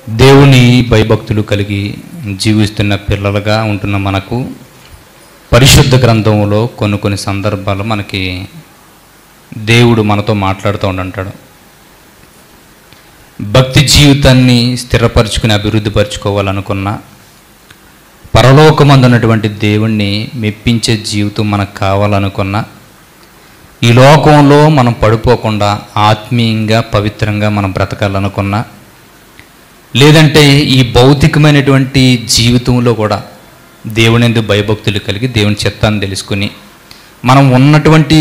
దేవుని భయభక్తులు కలిగి జీవిస్తున్న పిల్లలుగా ఉంటున్న మనకు పరిశుద్ధ గ్రంథంలో కొన్ని సందర్భాలు మనకి దేవుడు మనతో మాట్లాడుతూ ఉండంటాడు. భక్తి జీవితాన్ని స్థిరపరచుకుని అభివృద్ధిపరచుకోవాలనుకున్న పరలోకమందున్నటువంటి దేవుణ్ణి మెప్పించే జీవితం మనకు కావాలనుకున్న ఈ లోకంలో మనం పడిపోకుండా ఆత్మీయంగా పవిత్రంగా మనం బ్రతకాలనుకున్నా, లేదంటే ఈ భౌతికమైనటువంటి జీవితంలో కూడా దేవుని భయభక్తులు కలిగి దేవుని చిత్తాన్ని తెలుసుకుని మనం ఉన్నటువంటి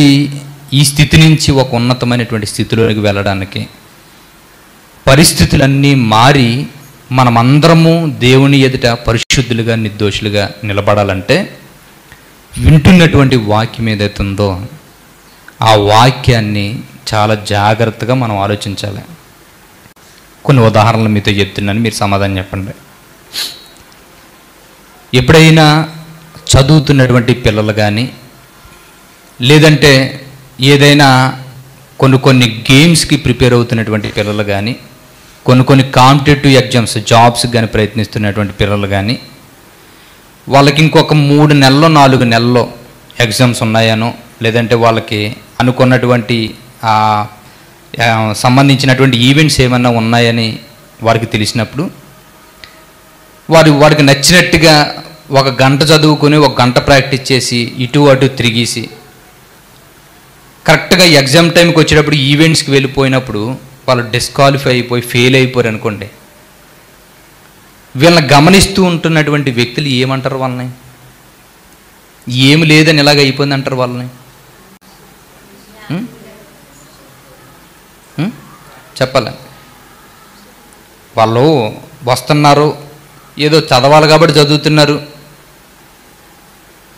ఈ స్థితి నుంచి ఒక ఉన్నతమైనటువంటి స్థితిలోకి వెళ్ళడానికి పరిస్థితులన్నీ మారి మనమందరము దేవుని ఎదుట పరిశుద్ధులుగా నిర్దోషులుగా నిలబడాలంటే వింటున్నటువంటి వాక్యం ఏదైతే ఉందో ఆ వాక్యాన్ని చాలా జాగ్రత్తగా మనం ఆలోచించాలి. కొన్ని ఉదాహరణలు మీతో చెప్తున్నాను, మీరు సమాధానం చెప్పండి. ఎప్పుడైనా చదువుతున్నటువంటి పిల్లలు కానీ, లేదంటే ఏదైనా కొన్ని గేమ్స్కి ప్రిపేర్ అవుతున్నటువంటి పిల్లలు కానీ, కొన్ని కాంపిటేటివ్ ఎగ్జామ్స్ జాబ్స్కి కానీ ప్రయత్నిస్తున్నటువంటి పిల్లలు కానీ, వాళ్ళకి ఇంకొక 3 నెలల్లో 4 నెలల్లో ఎగ్జామ్స్ ఉన్నాయనో, లేదంటే వాళ్ళకి అనుకున్నటువంటి సంబంధించినటువంటి ఈవెంట్స్ ఏమన్నా ఉన్నాయని వారికి తెలిసినప్పుడు వారికి నచ్చినట్టుగా 1 గంట చదువుకొని 1 గంట ప్రాక్టీస్ చేసి ఇటు అటు తిరిగేసి కరెక్ట్గా ఎగ్జామ్ టైంకి వచ్చేటప్పుడు ఈవెంట్స్కి వెళ్ళిపోయినప్పుడు వాళ్ళు డిస్క్వాలిఫై అయిపోయి ఫెయిల్ అయిపోయారు అనుకోండి, వీళ్ళని గమనిస్తూ ఉంటున్నటువంటి వ్యక్తులు ఏమంటారు? వాళ్ళని ఏమి లేదని ఇలాగ అయిపోయింది అంటారు వాళ్ళని. చెప్పాలి. వాళ్ళు వస్తున్నారు, ఏదో చదవాలి కాబట్టి చదువుతున్నారు,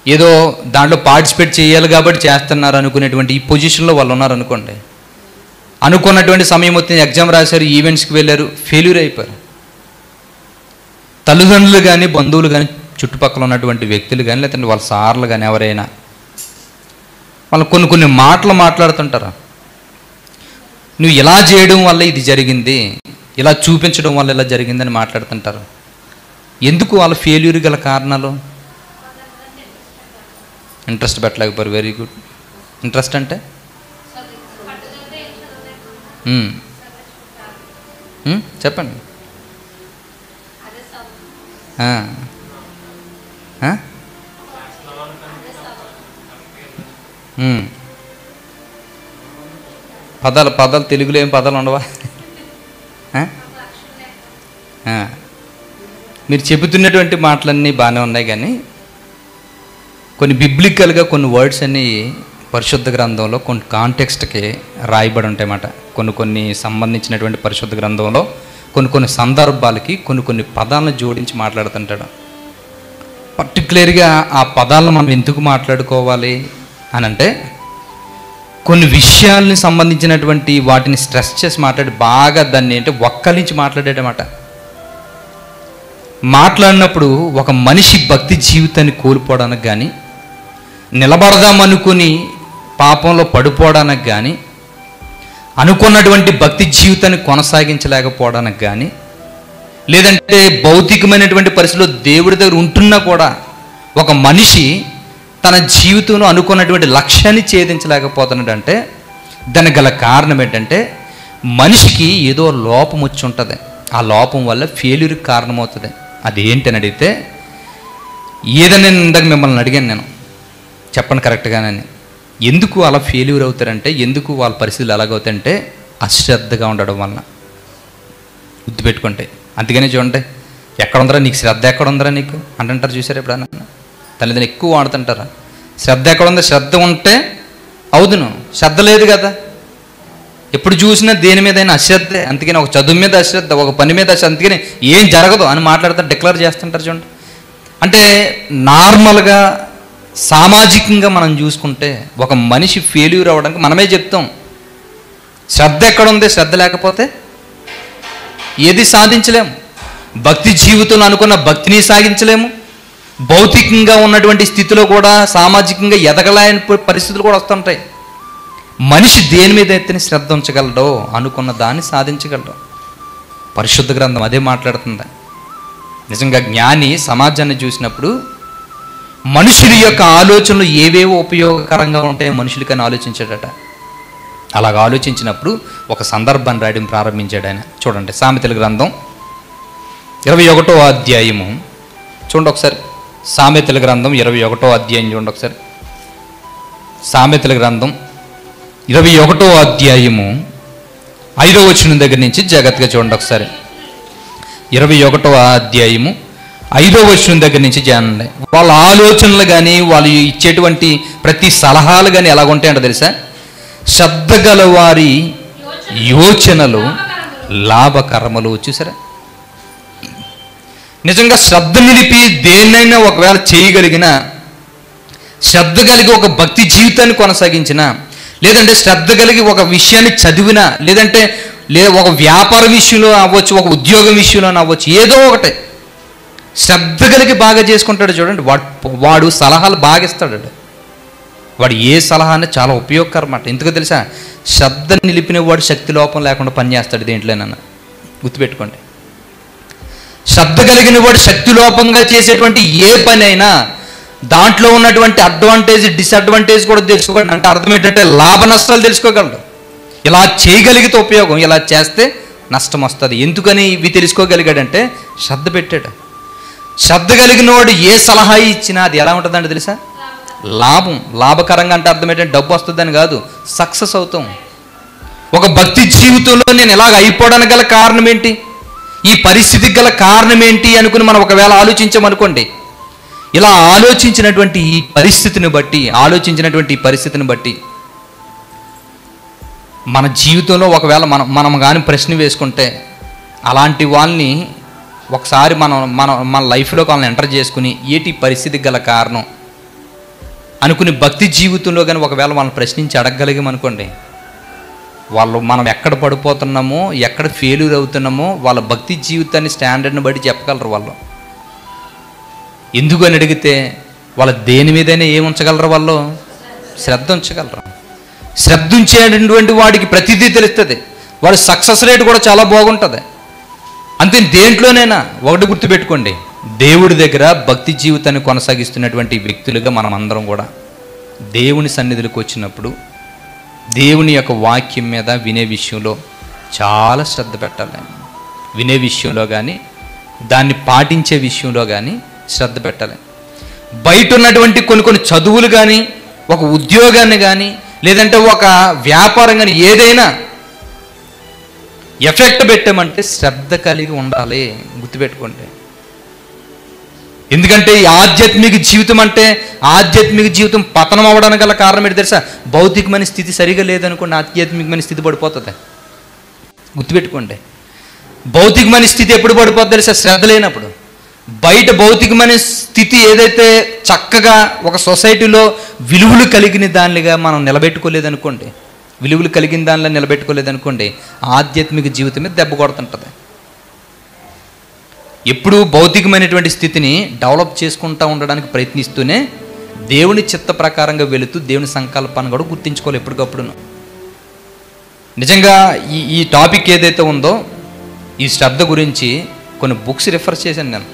ఏదో దాంట్లో పార్టిసిపేట్ చేయాలి కాబట్టి చేస్తున్నారు అనుకునేటువంటి ఈ పొజిషన్లో వాళ్ళు ఉన్నారనుకోండి, అనుకున్నటువంటి సమయం వచ్చింది, ఎగ్జామ్ రాశారు, ఈవెంట్స్కి వెళ్ళారు, ఫెయిల్యూర్ అయిపోయారు. తల్లిదండ్రులు కానీ బంధువులు కానీ చుట్టుపక్కల ఉన్నటువంటి వ్యక్తులు కానీ లేదంటే వాళ్ళ సార్లు కానీ ఎవరైనా వాళ్ళు కొన్ని మాటలు మాట్లాడుతుంటారు. నువ్వు ఇలా చేయడం వల్ల ఇది జరిగింది, ఇలా చూపించడం వల్ల ఇలా జరిగిందని మాట్లాడుతుంటారు. ఎందుకు వాళ్ళ ఫెయిల్యూర్ గల కారణాలు? ఇంట్రెస్ట్ పెట్టలేకపోయారు. Very good. ఇంట్రెస్ట్ అంటే చెప్పండి. పదాలు తెలుగులో ఏం పదాలు ఉండవా? మీరు చెబుతున్నటువంటి మాటలన్నీ బాగానే ఉన్నాయి, కానీ కొన్ని బిబ్లికల్గా కొన్ని వర్డ్స్ అన్నీ పరిశుద్ధ గ్రంథంలో కొన్ని కాంటెక్స్ట్కి రాయబడి ఉంటాయన్నమాట. కొన్ని సంబంధించినటువంటి పరిశుద్ధ గ్రంథంలో కొన్ని సందర్భాలకి కొన్ని పదాలను జోడించి మాట్లాడుతుంటాడు. పర్టికులర్గా ఆ పదాలను మనం ఎందుకు మాట్లాడుకోవాలి అని అంటే, కొన్ని విషయాల్ని సంబంధించినటువంటి వాటిని స్ట్రెస్ చేసి మాట్లాడి బాగా దాన్ని అంటే ఒక్కలించి మాట్లాడేటమాట. మాట్లాడినప్పుడు ఒక మనిషి భక్తి జీవితాన్ని కోల్పోవడానికి కానీ, నిలబడదామనుకుని పాపంలో పడిపోవడానికి కానీ, అనుకున్నటువంటి భక్తి జీవితాన్ని కొనసాగించలేకపోవడానికి కానీ, లేదంటే భౌతికమైనటువంటి పరిస్థితిలో దేవుడి దగ్గర ఉంటున్నా కూడా ఒక మనిషి తన జీవితంలో అనుకున్నటువంటి లక్ష్యాన్ని ఛేదించలేకపోతున్నాడంటే దానికి గల కారణం ఏంటంటే మనిషికి ఏదో లోపం వచ్చి ఉంటుంది. ఆ లోపం వల్ల ఫెయిల్యూర్కి కారణమవుతుంది. అదేంటని అడిగితే, ఏదైనా ఇందాక మిమ్మల్ని అడిగాను నేను, చెప్పండి కరెక్ట్గానని. ఎందుకు అలా ఫెయిల్యూర్ అవుతారంటే, ఎందుకు వాళ్ళ పరిస్థితులు ఎలాగవుతాయంటే అశ్రద్ధగా ఉండడం వలన. గుర్తుపెట్టుకుంటే. అందుకనే చూడండి, ఎక్కడ ఉందరా నీకు శ్రద్ధ, ఎక్కడ ఉందరా నీకు అంటుంటారు. చూసారు ఎప్పుడన్నా? తల్లిదండ్రులు ఎక్కువ వాడుతుంటారా? శ్రద్ధ ఎక్కడ ఉందో, శ్రద్ధ ఉంటే అవుదును, శ్రద్ధ లేదు కదా. ఎప్పుడు చూసినా దేని మీదైనా అశ్రద్ధే. అందుకని ఒక చదువు మీద అశ్రద్ధ, ఒక పని మీద అశ్రద్ధ, అందుకని ఏం జరగదు అని మాట్లాడుతారు, డిక్లేర్ చేస్తుంటారు. చూడండి, అంటే నార్మల్గా సామాజికంగా మనం చూసుకుంటే ఒక మనిషి ఫెయిల్యూర్ అవ్వడానికి మనమే చెప్తాం. శ్రద్ధ ఎక్కడ ఉంది? శ్రద్ధ లేకపోతే ఏది సాధించలేము. భక్తి జీవితంలో అనుకున్న భక్తిని సాగించలేము. భౌతికంగా ఉన్నటువంటి స్థితిలో కూడా సామాజికంగా ఎదగలేని పరిస్థితులు కూడా వస్తుంటాయి. మనిషి దేని మీద అయితే శ్రద్ధ ఉంచగలడో అనుకున్న దాన్ని సాధించగలడు. పరిశుద్ధ గ్రంథం అదే మాట్లాడుతుంది. నిజంగా జ్ఞాని సమాజాన్ని చూసినప్పుడు మనుషుల యొక్క ఆలోచనలు ఏవేవో ఉపయోగకరంగా ఉంటాయో మనుషులకని ఆలోచించాడట. అలాగ ఆలోచించినప్పుడు ఒక సందర్భాన్ని రాయడం ప్రారంభించాడు ఆయన. చూడండి, సామెతల గ్రంథం 21వ అధ్యాయము చూడండి ఒకసారి. సామెతల గ్రంథం 21వ అధ్యాయం చూడండి ఒకసారి. సామెతల గ్రంథం 21వ అధ్యాయము 5వ వచనం దగ్గర నుంచి జాగ్రత్తగా చూడండి ఒకసారి. 21వ అధ్యాయము 5వ వచనం దగ్గర నుంచి చేయండి. వాళ్ళ ఆలోచనలు కానీ వాళ్ళు ఇచ్చేటువంటి ప్రతి సలహాలు కానీ ఎలాగుంటాయంటో తెలుసా? శ్రద్ధ గలవారి యోచనలు లాభకరములు. చూసారా? నిజంగా శ్రద్ధ నిలిపి దేన్నైనా ఒకవేళ చేయగలిగిన, శ్రద్ధ కలిగి ఒక భక్తి జీవితాన్ని కొనసాగించిన, లేదంటే శ్రద్ధ కలిగి ఒక విషయాన్ని చదివినా, లేదంటే ఒక వ్యాపార విషయంలో అవ్వచ్చు, ఒక ఉద్యోగం విషయంలో అవ్వచ్చు, ఏదో ఒకటే శ్రద్ధ కలిగి బాగా చేసుకుంటాడు. చూడండి, వాడు సలహాలు బాగా ఇస్తాడు. వాడు ఏ సలహా అనేది చాలా ఉపయోగకరం అన్నమాట. ఎందుకో తెలుసా? శ్రద్ధ నిలిపిన వాడు శక్తి లోపం లేకుండా పనిచేస్తాడు దేంట్లోనన్నా. గుర్తుపెట్టుకోండి, శ్రద్ధ కలిగిన వాడు శక్తి లోపంగా చేసేటువంటి ఏ పని అయినా దాంట్లో ఉన్నటువంటి అడ్వాంటేజ్ డిసడ్వాంటేజ్ కూడా తెలుసుకోగలడు. అంటే అర్థం ఏంటంటే లాభ నష్టాలు తెలుసుకోగలడు. ఇలా చేయగలిగితే ఉపయోగం, ఇలా చేస్తే నష్టం వస్తుంది. ఎందుకని ఇవి తెలుసుకోగలిగాడంటే శ్రద్ధ పెట్టాడు. శ్రద్ధ కలిగిన వాడు ఏ సలహా ఇచ్చినా అది ఎలా ఉంటుందంటే తెలుసా? లాభకరంగా. అంటే అర్థం ఏంటంటే డబ్బు వస్తుందని కాదు, సక్సెస్ అవుతాం. ఒక భక్తి జీవితంలో నేను ఇలాగ అయిపోవడానికి గల కారణం ఏంటి, ఈ పరిస్థితికి గల కారణం ఏంటి అనుకుని మనం ఒకవేళ ఆలోచించామనుకోండి, ఇలా ఆలోచించినటువంటి ఈ పరిస్థితిని బట్టి మన జీవితంలో ఒకవేళ మనం కానీ ప్రశ్న వేసుకుంటే అలాంటి వాళ్ళని ఒకసారి మన లైఫ్లోకి వాళ్ళని ఎంటర్ చేసుకుని ఏటి పరిస్థితికి గల కారణం అనుకుని భక్తి జీవితంలో కానీ ఒకవేళ వాళ్ళని ప్రశ్నించి అడగగలిగామనుకోండి, మనం ఎక్కడ పడిపోతున్నామో, ఎక్కడ ఫెయిల్యూర్ అవుతున్నామో వాళ్ళ భక్తి జీవితాన్ని స్టాండర్డ్ని బట్టి చెప్పగలరు వాళ్ళు. ఎందుకు అని అడిగితే వాళ్ళ దేని మీదైనా ఏమి ఉంచగలరు? వాళ్ళు శ్రద్ధ ఉంచగలరు. శ్రద్ధ ఉంచేటువంటి వాడికి ప్రతిదీ తెలుస్తుంది. వాడి సక్సెస్ రేట్ కూడా చాలా బాగుంటుంది. అంతే, దేంట్లోనైనా ఒకటి గుర్తుపెట్టుకోండి, దేవుడి దగ్గర భక్తి జీవితాన్ని కొనసాగిస్తున్నటువంటి వ్యక్తులుగా మనం అందరం కూడా దేవుని సన్నిధిలోకి వచ్చినప్పుడు దేవుని యొక్క వాక్యం మీద వినే విషయంలో చాలా శ్రద్ధ పెట్టాలి. వినే విషయంలో కానీ దాన్ని పాటించే విషయంలో కానీ శ్రద్ధ పెట్టాలి. బయట ఉన్నటువంటి కొన్ని చదువులు కానీ, ఒక ఉద్యోగాన్ని కానీ, లేదంటే ఒక వ్యాపారం కానీ ఏదైనా ఎఫెక్ట్ పెట్టామంటే శ్రద్ధ కలిగి ఉండాలి. గుర్తుపెట్టుకోండి. ఎందుకంటే ఈ ఆధ్యాత్మిక జీవితం పతనం అవ్వడానికి గల కారణం ఏంటి తెలుసా? భౌతికమైన స్థితి సరిగా లేదనుకోండి, ఆధ్యాత్మికమైన స్థితి పడిపోతుంది. గుర్తుపెట్టుకోండి, భౌతికమైన స్థితి ఎప్పుడు పడిపోతుంది తెలుసా? శ్రద్ధ లేనప్పుడు. బయట భౌతికమైన స్థితి ఏదైతే చక్కగా ఒక సొసైటీలో విలువలు కలిగిన దానిగా మనం నిలబెట్టుకోలేదనుకోండి, ఆధ్యాత్మిక జీవితం మీద దెబ్బ కొడుతుంటుంది. ఎప్పుడు భౌతికమైనటువంటి స్థితిని డెవలప్ చేసుకుంటూ ఉండడానికి ప్రయత్నిస్తూనే దేవుని చిత్త ప్రకారంగా వెళుతూ దేవుని సంకల్పాన్ని కూడా గుర్తించుకోవాలి ఎప్పటికప్పుడు. నిజంగా ఈ టాపిక్ ఏదైతే ఉందో ఈ శ్రద్ధ గురించి కొన్ని బుక్స్ రిఫర్ చేశాను నేను.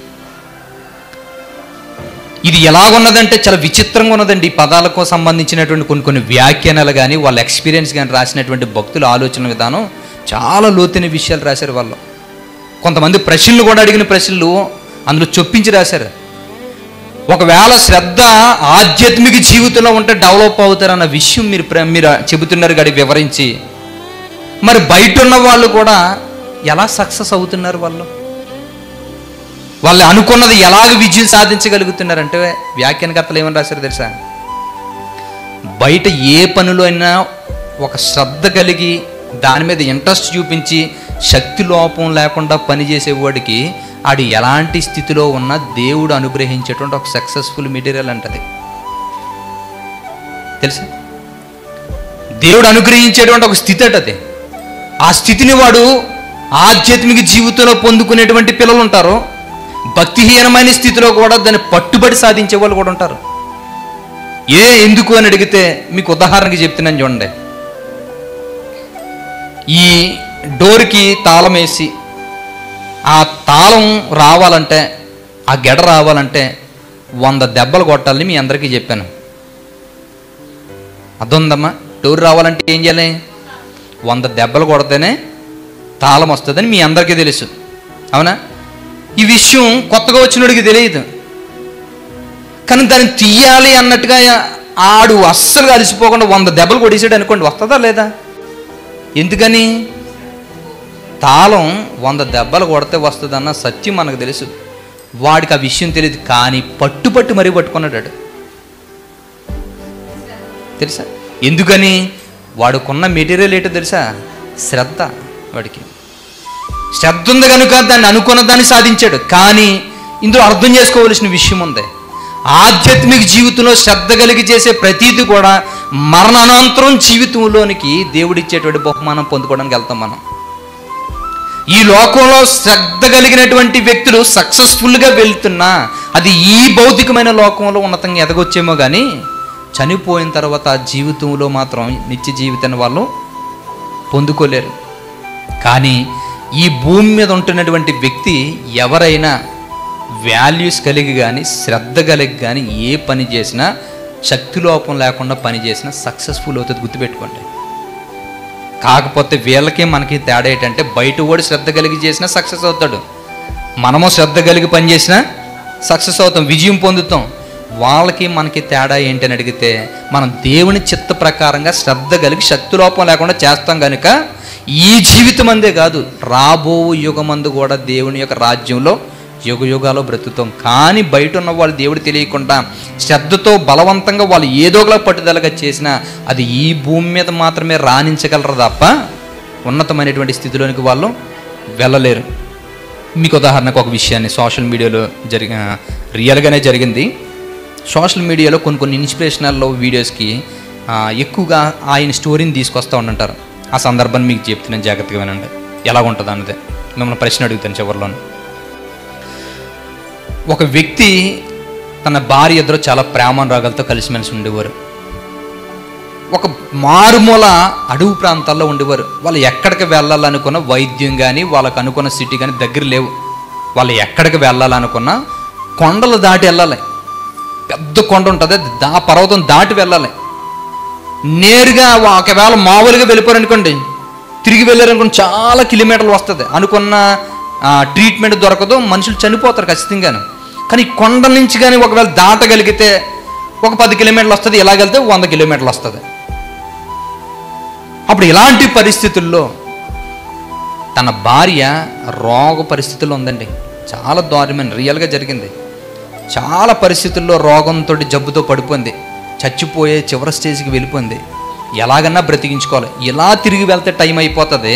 ఇది ఎలాగున్నదంటే చాలా విచిత్రంగా ఉన్నదండి. ఈ పదాలకు సంబంధించినటువంటి కొన్ని వ్యాఖ్యానాలు కానీ, వాళ్ళ ఎక్స్పీరియన్స్ కానీ రాసినటువంటి భక్తుల ఆలోచన విధానం చాలా లోతైన విషయాలు రాశారు వాళ్ళు. కొంతమంది ప్రశ్నలు కూడా అడిగిన ప్రశ్నలు అందులో చొప్పించి రాశారు. ఒకవేళ శ్రద్ధ ఆధ్యాత్మిక జీవితంలో ఉంటే డెవలప్ అవుతారన్న విషయం మీరు చెబుతున్నారు గడి వివరించి, మరి బయట ఉన్న వాళ్ళు కూడా ఎలా సక్సెస్ అవుతున్నారు? వాళ్ళు అనుకున్నది ఎలాగ విజయం సాధించగలుగుతున్నారంటే వ్యాఖ్యానకర్తలు ఏమని రాశారు తెలుసా? బయట ఏ పనులు అయినా ఒక శ్రద్ధ కలిగి దాని మీద ఇంట్రెస్ట్ చూపించి శక్తి లోపం లేకుండా పనిచేసేవాడికి ఆడు ఎలాంటి స్థితిలో ఉన్నా దేవుడు అనుగ్రహించేటువంటి ఒక సక్సెస్ఫుల్ మెటీరియల్ అంటది తెలుసా? దేవుడు అనుగ్రహించేటువంటి ఒక స్థితి అటది. ఆ స్థితిని వాడు ఆధ్యాత్మిక జీవితంలో పొందుకునేటువంటి పిల్లలు ఉంటారు. భక్తిహీనమైన స్థితిలో కూడా దాన్ని పట్టుబడి సాధించే వాళ్ళు కూడా ఉంటారు. ఎందుకు అని అడిగితే మీకు ఉదాహరణకి చెప్తున్నాను చూడండి. ఈ డోర్కి తాళం వేసి ఆ తాళం రావాలంటే, ఆ గెడ రావాలంటే 100 దెబ్బలు కొట్టాలని మీ అందరికీ చెప్పాను. అర్థం డోర్ రావాలంటే ఏం చేయాలి? 100 దెబ్బలు కొడితేనే తాళం వస్తుందని మీ అందరికీ తెలుసు, అవునా? ఈ విషయం కొత్తగా వచ్చినోడికి తెలియదు. కానీ దాన్ని తీయాలి అన్నట్టుగా ఆడు అస్సలు అలసిపోకుండా 100 దెబ్బలు కొట్టేసాడు అనుకోండి, వస్తుందా లేదా? ఎందుకని? తాళం 100 దెబ్బలు కొడితే వస్తుందన్న సత్యం మనకు తెలుసు. వాడికి ఆ విషయం తెలియదు, కానీ పట్టు మరీ పట్టుకున్నాడు. తెలుసా ఎందుకని? వాడుకున్న మెటీరియల్ ఏంటో తెలుసా? శ్రద్ధ. వాడికి శ్రద్ధ ఉంది కనుక దాన్ని అనుకున్న దాన్ని సాధించాడు. కానీ ఇందులో అర్థం చేసుకోవలసిన విషయం ఉంది. ఆధ్యాత్మిక జీవితంలో శ్రద్ధ కలిగి చేసే ప్రతీది కూడా మరణానంతరం జీవితంలోనికి దేవుడిచ్చేటువంటి బహుమానం పొందుకోవడానికి వెళ్తాం మనం. ఈ లోకంలో శ్రద్ధ కలిగినటువంటి వ్యక్తులు సక్సెస్ఫుల్గా వెళ్తున్నా అది ఈ భౌతికమైన లోకంలో ఉన్నతంగా ఎదగొచ్చేమో కానీ చనిపోయిన తర్వాత జీవితంలో మాత్రం నిత్య జీవితాన్ని వాళ్ళు పొందుకోలేరు. కానీ ఈ భూమి మీద ఉంటున్నటువంటి వ్యక్తి ఎవరైనా వాల్యూస్ కలిగి కానీ శ్రద్ధ కలిగి కానీ ఏ పని చేసినా శక్తి లోపం లేకుండా పని చేసినా సక్సెస్ఫుల్ అవుతుంది, గుర్తుపెట్టుకోండి. కాకపోతే వీళ్ళకి మనకి తేడా ఏంటంటే బయట కూడా శ్రద్ధ కలిగి చేసినా సక్సెస్ అవుతాడు, మనము శ్రద్ధ కలిగి పని చేసినా సక్సెస్ అవుతాం, విజయం పొందుతాం. వాళ్ళకి మనకి తేడా ఏంటని అడిగితే మనం దేవుని చిత్త ప్రకారంగా శ్రద్ధ కలిగి శక్తి లోపం లేకుండా చేస్తాం కనుక ఈ జీవితం అందే కాదు రాబో యుగమందు కూడా దేవుని యొక్క రాజ్యంలో యుగాలు బ్రతుకుతాం. కానీ బయట ఉన్న వాళ్ళు దేవుడు తెలియకుండా శ్రద్ధతో బలవంతంగా వాళ్ళు ఏదో ఒకలా పట్టుదలగా చేసినా అది ఈ భూమి మీద మాత్రమే రాణించగలరు తప్ప ఉన్నతమైనటువంటి స్థితిలోనికి వాళ్ళు వెళ్ళలేరు. మీకు ఉదాహరణకు ఒక విషయాన్ని సోషల్ మీడియాలో రియల్గానే జరిగింది. సోషల్ మీడియాలో కొన్ని ఇన్స్పిరేషనల్ వీడియోస్కి ఎక్కువగా ఆయన స్టోరీని తీసుకొస్తూ ఉంటుంటారు. ఆ సందర్భాన్ని మీకు చెప్తున్నాను, జాగ్రత్తగా వినండి. ఎలా ఉంటుంది అన్నది మిమ్మల్ని ప్రశ్న అడుగుతాను చివరిలోను. ఒక వ్యక్తి తన భార్య ఇద్దరు చాలా ప్రేమానురాగాలతో కలిసిమెలిసి ఉండేవారు. ఒక మారుమూల అడవి ప్రాంతాల్లో ఉండేవారు. వాళ్ళు ఎక్కడికి వెళ్ళాలనుకున్న వైద్యం కానీ వాళ్ళకు అనుకున్న సిటీ కానీ దగ్గర లేవు. వాళ్ళు ఎక్కడికి వెళ్ళాలనుకున్నా కొండలు దాటి వెళ్ళాలి. పెద్ద కొండ ఉంటుంది, ఆ పర్వతం దాటి వెళ్ళాలి. నేరుగా ఒకవేళ మామూలుగా వెళ్ళిపోయారనుకోండి, తిరిగి వెళ్ళారనుకోండి చాలా కిలోమీటర్లు వస్తుంది, అనుకున్న ట్రీట్మెంట్ దొరకదు, మనుషులు చనిపోతారు ఖచ్చితంగాను. కానీ కొండ నుంచి కానీ ఒకవేళ దాటగలిగితే ఒక 10 కిలోమీటర్లు వస్తుంది, ఇలాగెళ్తే 100 కిలోమీటర్లు వస్తుంది. అప్పుడు ఇలాంటి పరిస్థితుల్లో తన భార్య రోగ పరిస్థితుల్లో ఉందండి. చాలా దారుణమైన రియల్గా జరిగింది. చాలా పరిస్థితుల్లో రోగంతో జబ్బుతో పడిపోయింది, చచ్చిపోయే చివరి స్టేజ్కి వెళ్ళిపోయింది. ఎలాగన్నా బ్రతికించుకోవాలి. ఇలా తిరిగి వెళ్తే టైం అయిపోతుంది,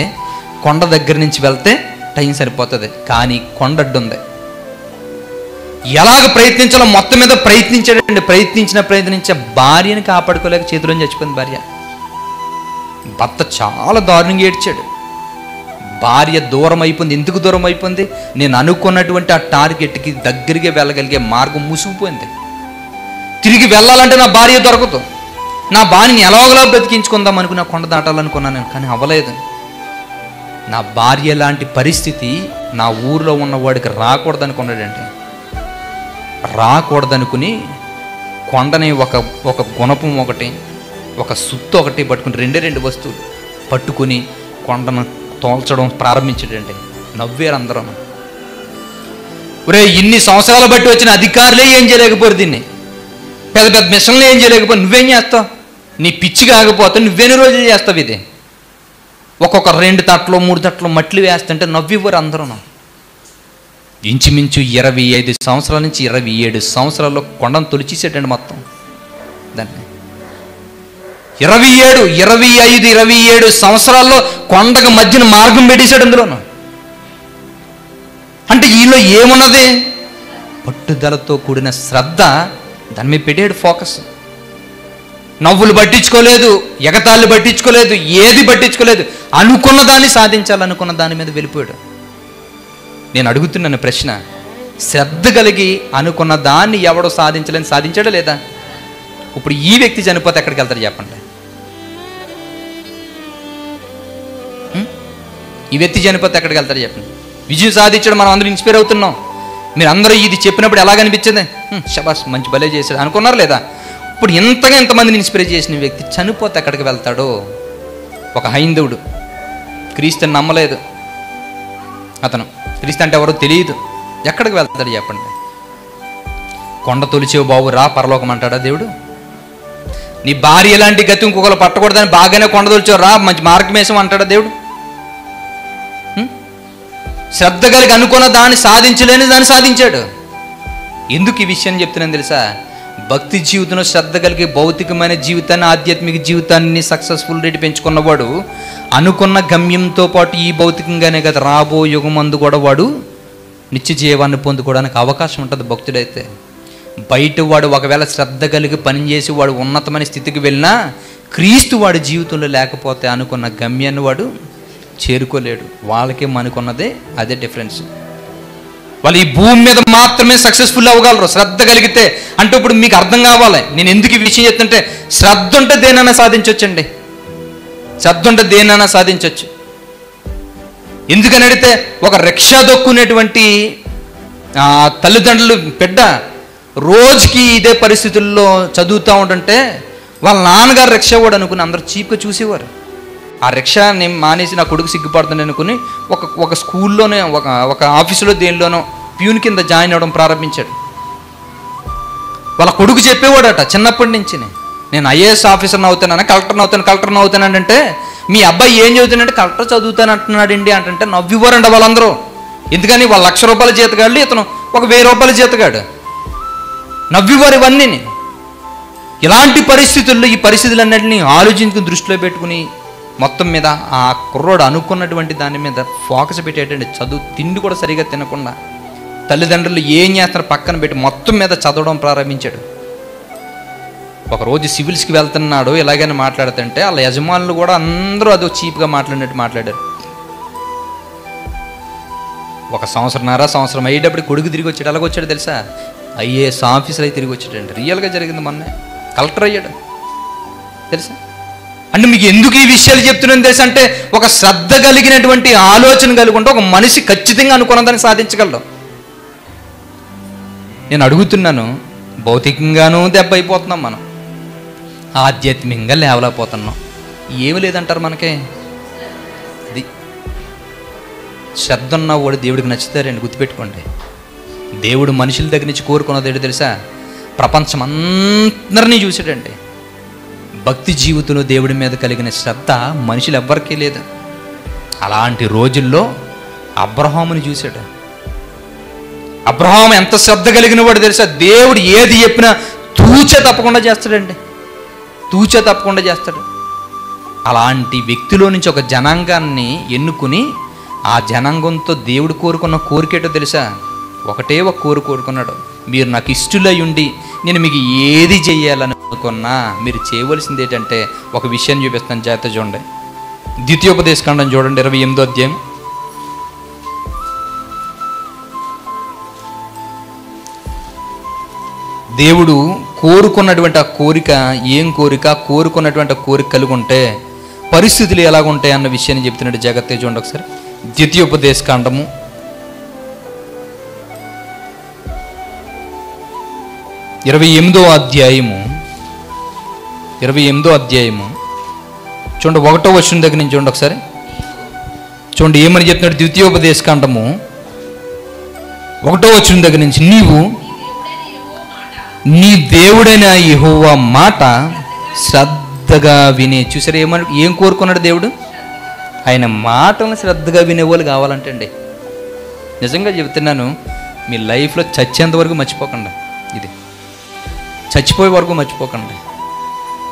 కొండ దగ్గర నుంచి వెళ్తే టైం సరిపోతుంది. కానీ కొండ అడ్డు ఉంది. ఎలాగ ప్రయత్నించాలో మొత్తం మీద ప్రయత్నించాడండి. ప్రయత్నించే భార్యని కాపాడుకోలేక చేతిలోంచి చచ్చిపోయింది భార్య. భర్త చాలా దారుణంగా ఏడ్చాడు. భార్య దూరం అయిపోయింది. ఎందుకు దూరం అయిపోయింది? నేను అనుకున్నటువంటి ఆ టార్గెట్కి దగ్గరగా వెళ్ళగలిగే మార్గం మూసుకుపోయింది. తిరిగి వెళ్ళాలంటే నా భార్య దొరకదు. నా భార్యని ఎలాగోలా బ్రతికించుకుందాం అనుకున్నా, కొండ దాటాలనుకున్నాను, కానీ అవ్వలేదు. నా భార్య లాంటి పరిస్థితి నా ఊరిలో ఉన్నవాడికి రాకూడదనుకున్నాడంటే, రాకూడదనుకుని కొండని ఒక గుణపం ఒకటి, ఒక సుత్తు ఒకటి పట్టుకుని 2 వస్తువులు పట్టుకుని కొండను తోల్చడం ప్రారంభించాడండి. నవ్వేరు అందరూ. ఒరే, ఇన్ని సంవత్సరాలు బట్టి వచ్చిన అధికారులే ఏం చేయలేకపోరు, దీన్ని పెద్ద పెద్ద మిషన్లు ఏం చేయలేకపోరు, నువ్వేం చేస్తావు? నీ పిచ్చి కాకపోతే నువ్వెన్ని రోజులు చేస్తావు? ఇది ఒక్కొక్క 2 తట్లు 3 తట్లు మట్లు వేస్తుంటే నవ్వివ్వరు అందరూ. ఇంచుమించు 25 సంవత్సరాల నుంచి 27 సంవత్సరాల్లో కొండను తొలిచేసాడండి మొత్తం దాన్ని. 25, 27 సంవత్సరాల్లో కొండకు మధ్యన మార్గం పెట్టేశాడు అందులోను. అంటే ఈలో ఏమున్నది? పట్టుదలతో కూడిన శ్రద్ధ, దాని మీద పెట్టాడు ఫోకస్. నవ్వులు పట్టించుకోలేదు, ఎగతాళ్ళు పట్టించుకోలేదు, ఏది పట్టించుకోలేదు. అనుకున్న దాన్ని సాధించాలనుకున్న దాని మీద వెళ్ళిపోయాడు. నేను అడుగుతున్నాను ప్రశ్న, శ్రద్ధ కలిగి అనుకున్న దాన్ని ఎవడో సాధించలేని సాధించాడా లేదా? ఇప్పుడు ఈ వ్యక్తి చనిపోతే ఎక్కడికి వెళ్తారు చెప్పండి? ఈ వ్యక్తి చనిపోతే ఎక్కడికి వెళ్తారు చెప్పండి? విజయం సాధించడం మనం అందరూ ఇన్స్పైర్ అవుతున్నాం. మీరు అందరూ ఇది చెప్పినప్పుడు ఎలాగనిపించింది? శబాస్, మంచి భలే చేశాడు అనుకున్నారు లేదా? ఇప్పుడు ఎంతమందిని ఇన్స్పైర్ చేసిన వ్యక్తి చనిపోతే ఎక్కడికి వెళ్తాడో? ఒక హైందవుడు క్రీస్తుని నమ్మలేదు, అతను క్రీస్తు అంటే ఎవరో తెలియదు, ఎక్కడికి వెళ్తాడు చెప్పండి? కొండ తొలిచేవు బాబు రా పరలోకం అంటాడా దేవుడు? నీ భార్య ఎలాంటి గతి ఇంకొకరు పట్టకూడదని బాగానే కొండ తొలిచేవు రా మంచి మార్గమేశం అంటాడా దేవుడు? శ్రద్ధ కలిగి అనుకున్న దాన్ని సాధించలేని దాన్ని సాధించాడు. ఎందుకు ఈ విషయాన్ని చెప్తున్నాను తెలుసా? భక్తి జీవితంలో శ్రద్ధ కలిగి భౌతికమైన జీవితాన్ని, ఆధ్యాత్మిక జీవితాన్ని సక్సెస్ఫుల్ రేటు పెంచుకున్నవాడు అనుకున్న గమ్యంతో పాటు ఈ భౌతికంగానే కదా రాబో యుగమందు కూడా వాడు నిత్య జీవాన్ని పొందుకోవడానికి అవకాశం ఉంటుంది. భక్తుడైతే బయట వాడు ఒకవేళ శ్రద్ధ కలిగి పనిచేసి వాడు ఉన్నతమైన స్థితికి వెళ్ళినా క్రీస్తు వాడి జీవితంలో లేకపోతే అనుకున్న గమ్యాన్ని వాడు చేరుకోలేడు. వాళ్ళకే మనకున్నదే అదే డిఫరెన్స్. వాళ్ళు ఈ భూమి మీద మాత్రమే సక్సెస్ఫుల్ అవ్వగలరు శ్రద్ధ కలిగితే. అంటే ఇప్పుడు మీకు అర్థం కావాలి నేను ఎందుకు ఈ విషయం చెప్తుంటే, శ్రద్ధ ఉంటే దేనైనా సాధించవచ్చండి. శ్రద్ధ ఉంటే దేనైనా సాధించవచ్చు. ఎందుకని అడిగితే, ఒక రిక్షా దొక్కునేటువంటి తల్లిదండ్రులు బిడ్డ రోజుకి ఇదే పరిస్థితుల్లో చదువుతూ ఉంటుంటే వాళ్ళ నాన్నగారు రిక్షా వాడు అనుకుని అందరూ చీప్గా చూసేవారు. ఆ రిక్షా నేను మానేసి నా కొడుకు సిగ్గుపడుతుంది అనుకుని ఒక స్కూల్లోనే ఒక ఆఫీసులో దేనిలోనో ప్యూన్ కింద జాయిన్ అవ్వడం ప్రారంభించాడు. వాళ్ళ కొడుకు చెప్పేవాడట చిన్నప్పటి నుంచి, నేను ఐఏఎస్ ఆఫీసర్ని అవుతానని, కలెక్టర్ని అవుతానంటే, మీ అబ్బాయి ఏం చదువుతానంటే కలెక్టర్ చదువుతాను అంటున్నాడండి అంటే నవ్వివ్వరండి వాళ్ళందరూ. ఎందుకని వాళ్ళ ₹1,00,000 జీతగాడు, ఇతను ఒక ₹1,000 జీతగాడు. నవ్వివ్వరు ఇవన్నీ. ఇలాంటి పరిస్థితుల్లో ఈ పరిస్థితులన్నింటినీ ఆలోచించుకుని దృష్టిలో పెట్టుకుని మొత్తం మీద ఆ కుర్రోడు అనుకున్నటువంటి దాని మీద ఫోకస్ పెట్టేటండి. చదువు తిండి కూడా సరిగా తినకుండా తల్లిదండ్రులు ఏం చేస్తారు పక్కన పెట్టి మొత్తం మీద చదవడం ప్రారంభించాడు. ఒకరోజు సివిల్స్కి వెళ్తున్నాడు, ఇలాగైనా మాట్లాడుతుంటే వాళ్ళ యజమానులు కూడా అందరూ అదో చీప్గా మాట్లాడినట్టు మాట్లాడారు. ఒక సంవత్సరం అయ్యేటప్పుడు కొడుకు తిరిగి వచ్చాడు. ఎలాగొచ్చాడు తెలుసా? ఐఏఎస్ ఆఫీసర్ అయి తిరిగి వచ్చాడండి. రియల్గా జరిగింది. మొన్నే కలెక్టర్ అయ్యాడు తెలుసా? అంటే మీకు ఎందుకు ఈ విషయాలు చెప్తున్నాను తెలుసా? అంటే ఒక శ్రద్ధ కలిగినటువంటి ఆలోచన కలిగి ఉంటే ఒక మనిషి ఖచ్చితంగా అనుకున్నదాన్ని సాధించగలడు. నేను అడుగుతున్నాను, భౌతికంగానూ దెబ్బ అయిపోతున్నాం మనం, ఆధ్యాత్మికంగా లేవలేకపోతున్నాం. ఏమి లేదంటారు మనకే? అది శ్రద్ధ ఉన్నవాడు దేవుడికి నచ్చుతారండి. గుర్తుపెట్టుకోండి, దేవుడు మనుషుల దగ్గర నుంచి కోరుకున్నది ఏంటో తెలుసా? ప్రపంచం అందరినీ చూసాడండి. భక్తి జీవితంలో దేవుడి మీద కలిగిన శ్రద్ధ మనుషులు ఎవ్వరికీ లేదు. అలాంటి రోజుల్లో అబ్రహాముని చూశాడు. అబ్రహాము ఎంత శ్రద్ధ కలిగిన వాడు తెలుసా? దేవుడు ఏది చెప్పినా తూచే తప్పకుండా చేస్తాడండి. తూచే తప్పకుండా చేస్తాడు. అలాంటి వ్యక్తిలో నుంచి ఒక జనాంగాన్ని ఎన్నుకుని ఆ జనాంగంతో దేవుడు కోరుకున్న కోరికేటో తెలుసా? ఒకటే ఒక కోరుకున్నాడు, మీరు నాకు ఇష్టలై ఉండి నేను మీకు ఏది చెయ్యాలని అనుకున్నా మీరు చేయవలసింది ఏంటంటే ఒక విషయాన్ని చూపిస్తాను. జాగ్రత్త చూడండి. ద్వితీయోపదేశకాండం చూడండి, 28వ అధ్యాయం. దేవుడు కోరుకున్నటువంటి ఆ కోరిక ఏం కోరిక, కోరుకున్నటువంటి ఆ కోరిక కలిగి ఉంటే పరిస్థితులు ఎలాగుంటాయి అన్న విషయాన్ని చెప్తున్నాడు. జాగ్రత్తగా చూడండి ఒకసారి. ద్వితీయోపదేశకాండము 28వ అధ్యాయము చూడండి, 1వ వచనం దగ్గర నుంచి చూడండి ఒకసారి. చూడండి ఏమని చెప్తున్నాడు. ద్వితీయోపదేశకాండము 1వ వచనం దగ్గర నుంచి, నీవు నీ దేవుడైన యెహోవా మాట శ్రద్ధగా వినే. చూసారు ఏం కోరుకున్నాడు దేవుడు? ఆయన మాటలను శ్రద్ధగా వినేవాళ్ళు కావాలంటే అండి. నిజంగా చెబుతున్నాను, మీ లైఫ్లో చచ్చేంత వరకు మర్చిపోకండి. ఇది చచ్చిపోయే వరకు మర్చిపోకండి.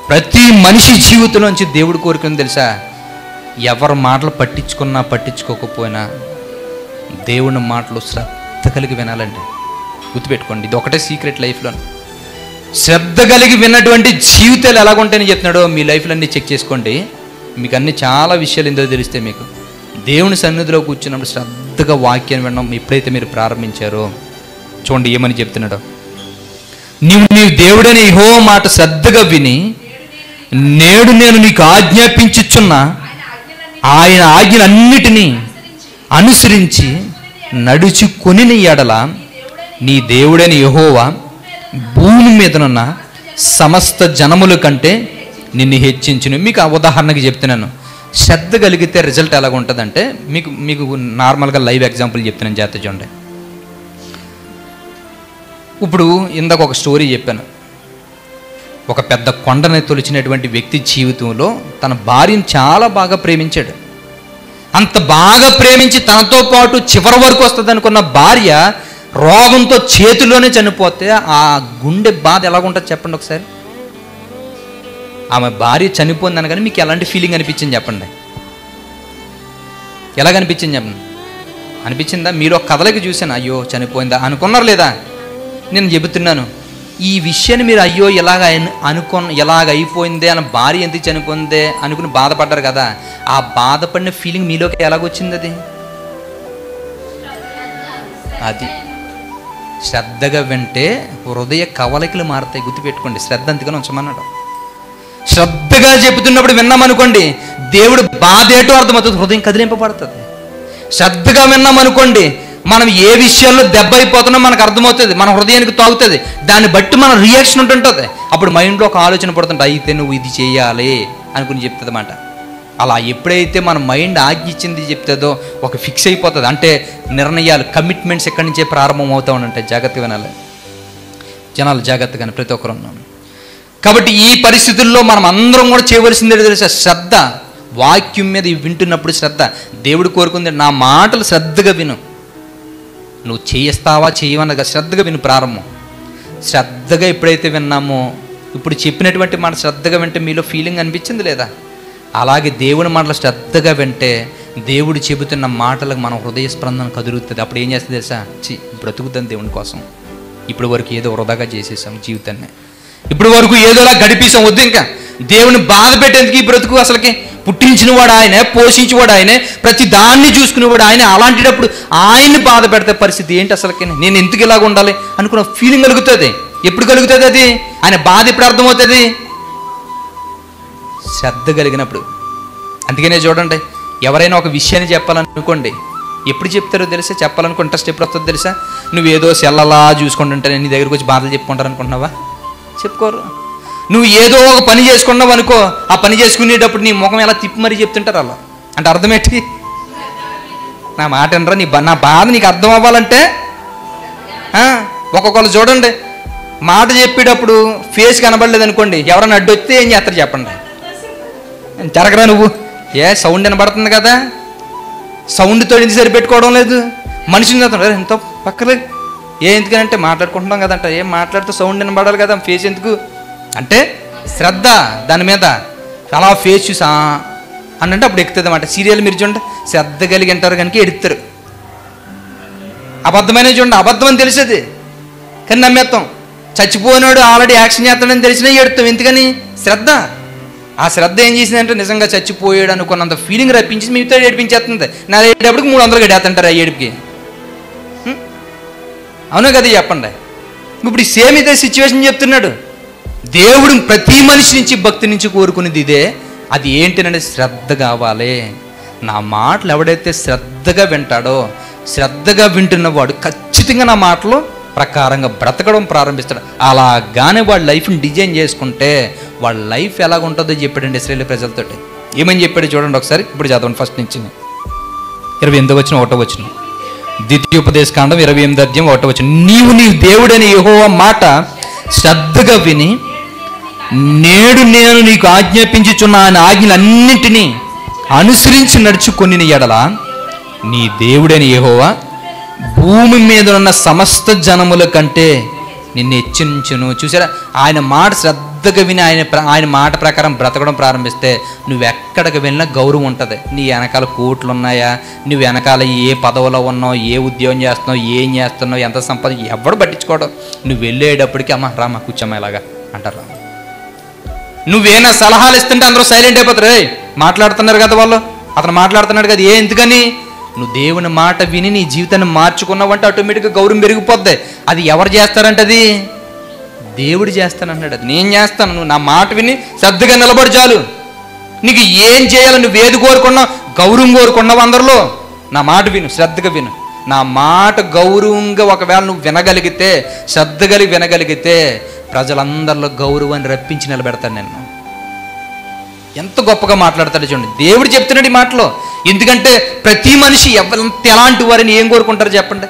ప్రతి మనిషి జీవితంలోంచి దేవుడు కోరుకుంది తెలుసా? ఎవరి మాటలు పట్టించుకున్నా పట్టించుకోకపోయినా దేవుని మాటలు శ్రద్ధ కలిగి వినాలండి. గుర్తుపెట్టుకోండి, ఇది ఒకటే సీక్రెట్ లైఫ్లో. శ్రద్ధ కలిగి విన్నటువంటి జీవితాలు ఎలాగుంటాయని చెప్తున్నాడో మీ లైఫ్లో అన్నీ చెక్ చేసుకోండి. మీకు అన్ని చాలా విషయాలు ఎందుకు తెలిస్తే మీకు దేవుని సన్నిధిలో కూర్చున్నప్పుడు శ్రద్ధగా వాక్యాన్ని వినడం ఎప్పుడైతే మీరు ప్రారంభించారో చూడండి ఏమని చెప్తున్నాడో. నీవు నీ దేవుడైన యెహోవా మాట శ్రద్ధగా విని నేడు నేను నీకు ఆజ్ఞాపించుచున్న ఆయన ఆజ్ఞలన్నిటినీ అనుసరించి నడుచుకొనిన ఎడల నీ దేవుడైన యెహోవా భూమి మీదనున్న సమస్త జనముల కంటే నిన్ను హెచ్చించును. మీకు ఆ ఉదాహరణకి చెప్తున్నాను. శ్రద్ధ కలిగితే రిజల్ట్ ఎలాగ ఉంటుందంటే, మీకు నార్మల్గా లైవ్ ఎగ్జాంపుల్ చెప్తున్నాను, జాగ్రత్త చూడండి. ఇప్పుడు ఇందాక ఒక స్టోరీ చెప్పాను. ఒక పెద్ద కొండని తొలిచినటువంటి వ్యక్తి జీవితంలో తన భార్యను చాలా బాగా ప్రేమించాడు. అంత బాగా ప్రేమించి తనతో పాటు చివరి వరకు వస్తుంది అనుకున్న భార్య రోగంతో చేతిలోనే చనిపోతే ఆ గుండె బాధ ఎలాగుంటుంది చెప్పండి ఒకసారి. ఆమె భార్య చనిపోయిందని కానీ మీకు ఎలాంటి ఫీలింగ్ అనిపించింది చెప్పండి? ఎలాగనిపించింది చెప్పండి? అనిపించిందా? మీరు ఒక కథలకి చూశాను, అయ్యో చనిపోయిందా అనుకున్నారు లేదా? నేను చెబుతున్నాను, ఈ విషయాన్ని మీరు అయ్యో ఎలాగ అయిపోయిందే అని, భార్య ఎందుకు చనిపోయిందే అనుకుని బాధపడ్డారు కదా, ఆ బాధపడిన ఫీలింగ్ మీలోకి ఎలాగొచ్చింది? అది శ్రద్ధగా వింటే హృదయ కవలికలు మారుతాయి. గుర్తుపెట్టుకోండి, శ్రద్ధ అందుకని ఉంచమన్నాడు. శ్రద్ధగా చెబుతున్నప్పుడు విన్నామనుకోండి, దేవుడు బాధ ఏటో అర్థమవుతుంది, హృదయం కదిలింపబడుతుంది. శ్రద్ధగా విన్నామనుకోండి, మనం ఏ విషయాల్లో దెబ్బ అయిపోతున్నా మనకు అర్థమవుతుంది, మన హృదయానికి తాగుతుంది, దాన్ని బట్టి మన రియాక్షన్ ఉంటుంటుంది. అప్పుడు మైండ్లో ఒక ఆలోచన పడుతుంటే, అయితే నువ్వు ఇది చేయాలి అనుకుని చెప్తుంది అన్నమాట. అలా ఎప్పుడైతే మన మైండ్ ఆజ్ఞ ఇచ్చింది చెప్తుందో ఒక ఫిక్స్ అయిపోతుంది. అంటే నిర్ణయాలు, కమిట్మెంట్స్ ఎక్కడి నుంచే ప్రారంభం అవుతూ ఉంటాయి. జాగ్రత్తగా వినాలి జనాలు, జాగ్రత్తగానే ప్రతి ఒక్కరు ఉన్నాం. కాబట్టి ఈ పరిస్థితుల్లో మనం అందరం కూడా చేయవలసిందే తెలుసా? శ్రద్ధ. వాక్యం మీద వింటున్నప్పుడు శ్రద్ధ. దేవుడు కోరుకుంది, నా మాటలు శ్రద్ధగా విను. నువ్వు చేయిస్తావా చేయవన్నగా శ్రద్ధగా విను. ప్రారంభం శ్రద్ధగా ఎప్పుడైతే విన్నామో, ఇప్పుడు చెప్పినటువంటి మాట శ్రద్ధగా వింటే మీలో ఫీలింగ్ అనిపించింది లేదా? అలాగే దేవుని మాటలు శ్రద్ధగా వింటే దేవుడు చెబుతున్న మాటలకు మన హృదయ స్పందన కదులుతుంది. అప్పుడు ఏం చేస్తుంది తెలుసా? బ్రతుకుతాను దేవుని కోసం. ఇప్పుడు వరకు ఏదో వృధాగా చేసేసాం జీవితాన్ని, ఇప్పుడు వరకు ఏదోలా గడిపేసాం, వద్దు ఇంకా దేవుని బాధ పెట్టేందుకు ఈ బ్రతుకు. అసలుకి పుట్టించినవాడు ఆయనే, పోషించేవాడు ఆయనే, ప్రతి దాన్ని చూసుకునేవాడు ఆయనే. అలాంటిటప్పుడు ఆయన్ని బాధ పెడితే పరిస్థితి ఏంటి అసలుకి? నేను ఎందుకు ఇలాగ ఉండాలి అనుకున్న ఫీలింగ్ కలుగుతుంది. ఎప్పుడు కలుగుతుంది అది? ఆయన బాధ ఎప్పుడు అర్థమవుతుంది? శ్రద్ధ కలిగినప్పుడు. అందుకనే చూడండి, ఎవరైనా ఒక విషయాన్ని చెప్పాలనుకోండి, ఎప్పుడు చెప్తారో తెలుసా? చెప్పాలనుకో ఇంట్రెస్ట్ ఎప్పుడు వస్తుందో తెలుసా? నువ్వేదో సెల్లలా చూసుకుంటుంటే నీ దగ్గరికి వచ్చి బాధలు చెప్పుకుంటారు అనుకుంటున్నావా? చెప్పుకోరు. నువ్వు ఏదో ఒక పని చేసుకున్నావు అనుకో, ఆ పని చేసుకునేటప్పుడు నీ ముఖం ఎలా తిప్పి మరీ చెప్తుంటారు అలా. అంటే అర్థం ఏంటి? నా మాట అనరా, నా బాధ నీకు అర్థం అవ్వాలంటే ఒక్కొక్కరు చూడండి, మాట చెప్పేటప్పుడు ఫేస్ కనబడలేదు అనుకోండి, ఎవరైనా అడ్డు వస్తే ఏం చేస్తారు చెప్పండి? జరగరా నువ్వు, ఏ సౌండ్ వినబడుతుంది కదా, సౌండ్తో ఎందుకు సరిపెట్టుకోవడం లేదు? మనిషిని చదువు ఎంతో పక్కలేదు, ఎందుకనంటే మాట్లాడుకుంటున్నాం కదంట, ఏం మాట్లాడుతూ సౌండ్ వినబడాలి కదా, ఫేస్ ఎందుకు అంటే శ్రద్ధ దాని మీద. అలా ఫేస్ చూసి అనంటే అప్పుడు ఎక్కుతుంది అన్నమాట. సీరియల్ మీరు చూడండి, శ్రద్ధ కలిగి అంటారు కనుక ఎడుతారు. అబద్ధమైన చూడండి, అబద్ధం అని తెలిసేది కానీ నమ్మేస్తాం. చచ్చిపోయినాడు ఆల్రెడీ యాక్షన్ చేస్తాడని తెలిసినా ఎడుతాం. ఎందుకని? శ్రద్ధ. ఆ శ్రద్ధ ఏం చేసిందంటే నిజంగా చచ్చిపోయాడు అనుకున్నంత ఫీలింగ్ రప్పించి మీతో ఏడిపించేస్తుంది. నా ఏడేటప్పటికి 300 గడేస్తుంటారు ఆ ఏడుపుకి. అవునా కదా చెప్పండి? ఇప్పుడు సేమ్ ఇదే సిచ్యువేషన్ చెప్తున్నాడు. దేవుడు ప్రతి మనిషి నుంచి, భక్తి నుంచి కోరుకునేది ఇదే. అది ఏంటంటే శ్రద్ధ కావాలి. నా మాటలు ఎవడైతే శ్రద్ధగా వింటాడో, శ్రద్ధగా వింటున్నవాడు ఖచ్చితంగా నా మాటలు ప్రకారంగా బ్రతకడం ప్రారంభిస్తాడు. అలాగానే వాడి లైఫ్ని డిజైన్ చేసుకుంటే వాళ్ళ లైఫ్ ఎలాగుంటుందో చెప్పాడండి ఇశ్రాయేలు ప్రజలతోటి. ఏమని చెప్పాడు చూడండి ఒకసారి. ఇప్పుడు చదవండి ఫస్ట్ నుంచి 28వ వచనం 1వ వచనం. ద్వితీయోపదేశకాండం 28వ అధ్యాయం 1వ వచనం. నీవు నీ దేవుడని యెహోవా మాట శ్రద్ధగా విని నేడు నేను నీకు ఆజ్ఞాపించుచున్న ఆయన ఆజ్ఞలన్నింటినీ అనుసరించి నడుచుకొని ఎడల నీ దేవుడని యెహోవా భూమి మీద ఉన్న సమస్త జనముల కంటే నిన్ను హెచ్చించును. చూసారా, ఆయన మాట శ్రద్ధగా విని ఆయన మాట ప్రకారం బ్రతకడం ప్రారంభిస్తే నువ్వెక్కడికి వెళ్ళినా గౌరవం ఉంటుంది. నీ వెనకాల కోట్లు ఉన్నాయా, నువ్వు వెనకాల ఏ పదవిలో ఉన్నావు, ఏ ఉద్యోగం చేస్తున్నావు, ఏం చేస్తున్నావు, ఎంత సంపద ఎవడు పట్టించుకోవడం. నువ్వు వెళ్ళేటప్పటికి అమ్మ రామా కూర్చోమ్మా ఇలాగా అంటారు. నువ్వేనా సలహాలు ఇస్తుంటే అందరూ సైలెంట్ అయిపోతారు. మాట్లాడుతున్నారు కదా వాళ్ళు, అతను మాట్లాడుతున్నాడు కదా, ఎందుకని? నువ్వు దేవుని మాట విని నీ జీవితాన్ని మార్చుకున్నావంటే ఆటోమేటిక్గా గౌరవం పెరిగిపోద్ది. అది ఎవరు చేస్తారంటే అది దేవుడు చేస్తానన్నాడు. అది నేను చేస్తాను, నువ్వు నా మాట విని శ్రద్ధగా నిలబడి చాలు. నీకు ఏం చేయాలి, నువ్వు ఏది కోరుకున్నావు, గౌరవం కోరుకున్నావు అందరిలో, నా మాట విను, శ్రద్ధగా విను. నా మాట గౌరవంగా ఒకవేళ నువ్వు వినగలిగితే, శ్రద్ధ కలిగి వినగలిగితే ప్రజలందరిలో గౌరవాన్ని రప్పించి నిలబెడతాను నేను. ఎంత గొప్పగా మాట్లాడతాడు చూడండి. దేవుడు చెప్తున్నాడు ఈ మాటలో. ఎందుకంటే ప్రతి మనిషి ఎలాంటి వారిని ఏం కోరుకుంటారు చెప్పండి?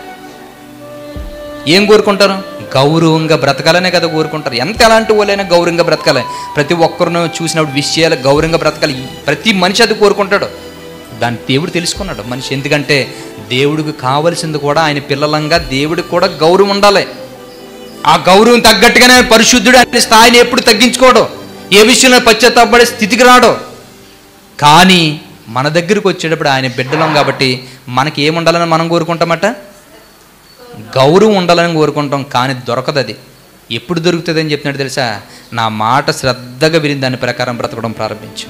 ఏం కోరుకుంటారు? గౌరవంగా బ్రతకాలనే కదా కోరుకుంటారు. ఎంత ఎలాంటి వాళ్ళైనా గౌరవంగా బ్రతకాలి. ప్రతి ఒక్కరిని చూసినప్పుడు విషయాలు గౌరవంగా బ్రతకాలి. ప్రతి మనిషి అది కోరుకుంటాడు. దాన్ని దేవుడు తెలుసుకున్నాడు మనిషి. ఎందుకంటే దేవుడికి కావలసింది కూడా ఆయన పిల్లలంగా దేవుడికి కూడా గౌరవం ఉండాలి. ఆ గౌరవం తగ్గట్టుగానే పరిశుద్ధుడు అనే స్థాయిని ఎప్పుడు తగ్గించుకోడు. ఏ విషయంలో పశ్చాత్తాపడే స్థితికి రాడు. కానీ మన దగ్గరికి వచ్చేటప్పుడు ఆయన బిడ్డలం కాబట్టి మనకి ఏముండాలని మనం కోరుకుంటామట? గౌరవం ఉండాలని కోరుకుంటాం. కానీ దొరకదు. అది ఎప్పుడు దొరుకుతుంది అని చెప్తున్నాడు తెలుసా? నా మాట శ్రద్ధగా విని దాని ప్రకారం బ్రతకడం ప్రారంభించు.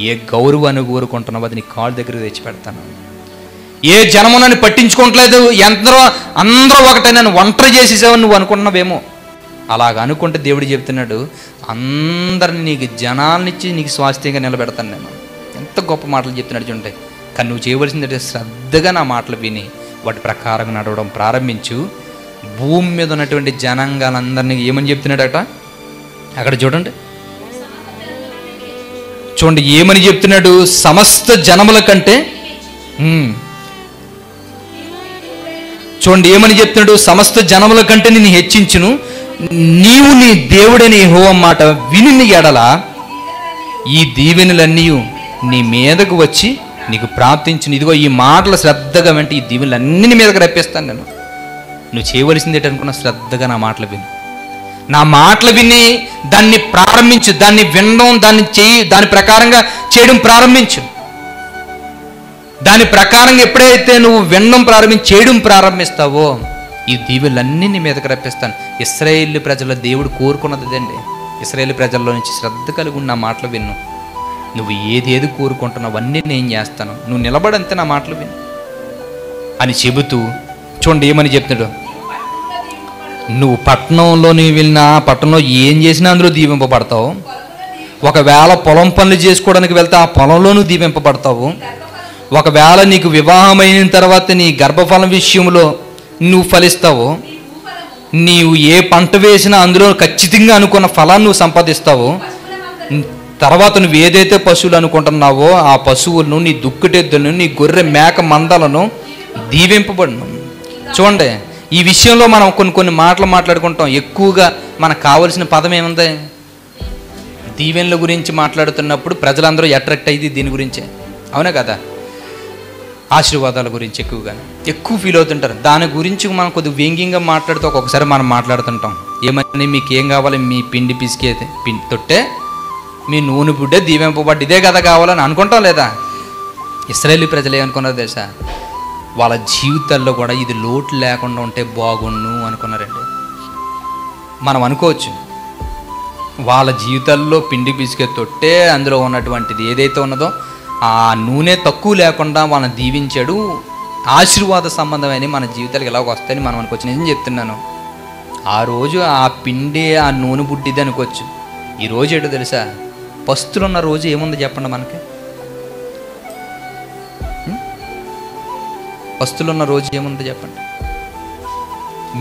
ఏ గౌరవాన్ని కోరుకుంటున్నావు అది నీ కాళ్ళ దగ్గరికి తెచ్చి పెడతాను. ఏ జనము నన్ను పట్టించుకోవట్లేదు, అందరూ ఒకటే నన్ను ఒంటరి చేసేసావు నువ్వు అనుకుంటున్నావేమో. అలాగ అనుకుంటే దేవుడు చెప్తున్నాడు, అందరిని నీకు జనాలనిచ్చి నీకు స్వాస్థ్యంగా నిలబెడతాను నేను. ఎంత గొప్ప మాటలు చెప్తున్నాడు చూడండి. కానీ నువ్వు చేయవలసిందంటే శ్రద్ధగా నా మాటలు విని వాటి ప్రకారం నడవడం ప్రారంభించు. భూమి మీద ఉన్నటువంటి జనాంగాలందరినీ ఏమని చెప్తున్నాడట అక్కడ చూడండి. చూడండి ఏమని చెప్తున్నాడు? సమస్త జనముల కంటే చూడండి ఏమని చెప్తున్నాడు? సమస్త జనముల కంటే నిన్ను హెచ్చించును, నీవు నీ దేవుడని యెహోవా మాట విని ఎడల ఈ దీవెనలన్నీ నీ మీదకు వచ్చి నీకు ప్రాప్తించును. ఇదిగో ఈ మాటలు శ్రద్ధగా వెంట ఈ దీవెనలన్నీ నీ మీదకు రప్పిస్తాను నేను. నువ్వు చేయవలసింది ఏంటనుకున్నా? శ్రద్ధగా నా మాటలు విను. నా మాటలు విని దాన్ని ప్రారంభించు. దాన్ని వినడం, దాని ప్రకారంగా చేయడం ప్రారంభించు. దాని ప్రకారంగా ఎప్పుడైతే నువ్వు వినడం చేయడం ప్రారంభిస్తావో ఈ దీవెనలన్నీ నీ మీదకి రప్పిస్తాను. ఇశ్రాయేలు ప్రజల దేవుడు కోరుకున్నది అదండి. ఇశ్రాయేలు ప్రజల్లో నుంచి శ్రద్ధ కలిగి ఉన్న మాటలు విను. నువ్వు ఏది కోరుకుంటున్నావు అన్నీ నేను చేస్తాను, నువ్వు నిలబడంతే నా మాటలు విను అని చెబుతూ చూడండి ఏమని చెప్తున్నాడు. నువ్వు పట్టణంలో నువ్వు వెళ్ళిన పట్టణంలో ఏం చేసినా అందులో దీవింపబడతావు. ఒకవేళ పొలం పనులు చేసుకోవడానికి వెళ్తే ఆ పొలంలో నువ్వు దీవింపబడతావు. ఒకవేళ నీకు వివాహమైన తర్వాత నీ గర్భఫలం విషయంలో నువ్వు ఫలిస్తావు. నీవు ఏ పంట వేసినా అందులో ఖచ్చితంగా అనుకున్న ఫలాన్ని నువ్వు సంపాదిస్తావు. తర్వాత నువ్వు ఏదైతే పశువులు అనుకుంటున్నావో ఆ పశువులను, నీ దుక్కుటెద్దులను, నీ గొర్రె మేక మందలను దీవింపబడును. చూడండి ఈ విషయంలో మనం కొన్ని మాటలు మాట్లాడుకుంటాం. ఎక్కువగా మనకు కావలసిన పదం ఏముంది? దీవెనల గురించి మాట్లాడుతున్నప్పుడు ప్రజలందరూ అట్రాక్ట్ అయ్యింది దీని గురించే, అవునా కదా? ఆశీర్వాదాల గురించి ఎక్కువ ఫీల్ అవుతుంటారు. దాని గురించి మనం కొద్దిగా వ్యంగ్యంగా మాట్లాడుతూ ఒక్కొక్కసారి మనం మాట్లాడుతుంటాం. ఏమని? మీకు ఏం కావాలి? మీ పిండి పిసికేది పిండి తొట్టే, మీ నూనె బుడ్డే దీవింపబడ్డ ఇదే కదా కావాలని అనుకుంటాం లేదా? ఇశ్రాయేలు ప్రజలు ఏమనుకున్నారు తెలుసా? వాళ్ళ జీవితాల్లో కూడా ఇది లోటు లేకుండా ఉంటే బాగుండు అనుకున్నారండి. మనం అనుకోవచ్చు వాళ్ళ జీవితాల్లో పిండి పిసికే తొట్టే అందులో ఉన్నటువంటిది ఏదైతే ఉన్నదో ఆ నూనె తక్కువ లేకుండా వాళ్ళని దీవించాడు. ఆశీర్వాద సంబంధమైన మన జీవితాలకు ఎలాగ వస్తాయని మనం అనుకోవచ్చు. నిజం చెప్తున్నాను. ఆ రోజు ఆ పిండి ఆ నూనె బుడ్డిది అనుకోవచ్చు. ఈ రోజు ఏంటో తెలుసా? పస్తులున్న రోజు ఏముంది చెప్పండి మనకి? పస్తులున్న రోజు ఏముంది చెప్పండి?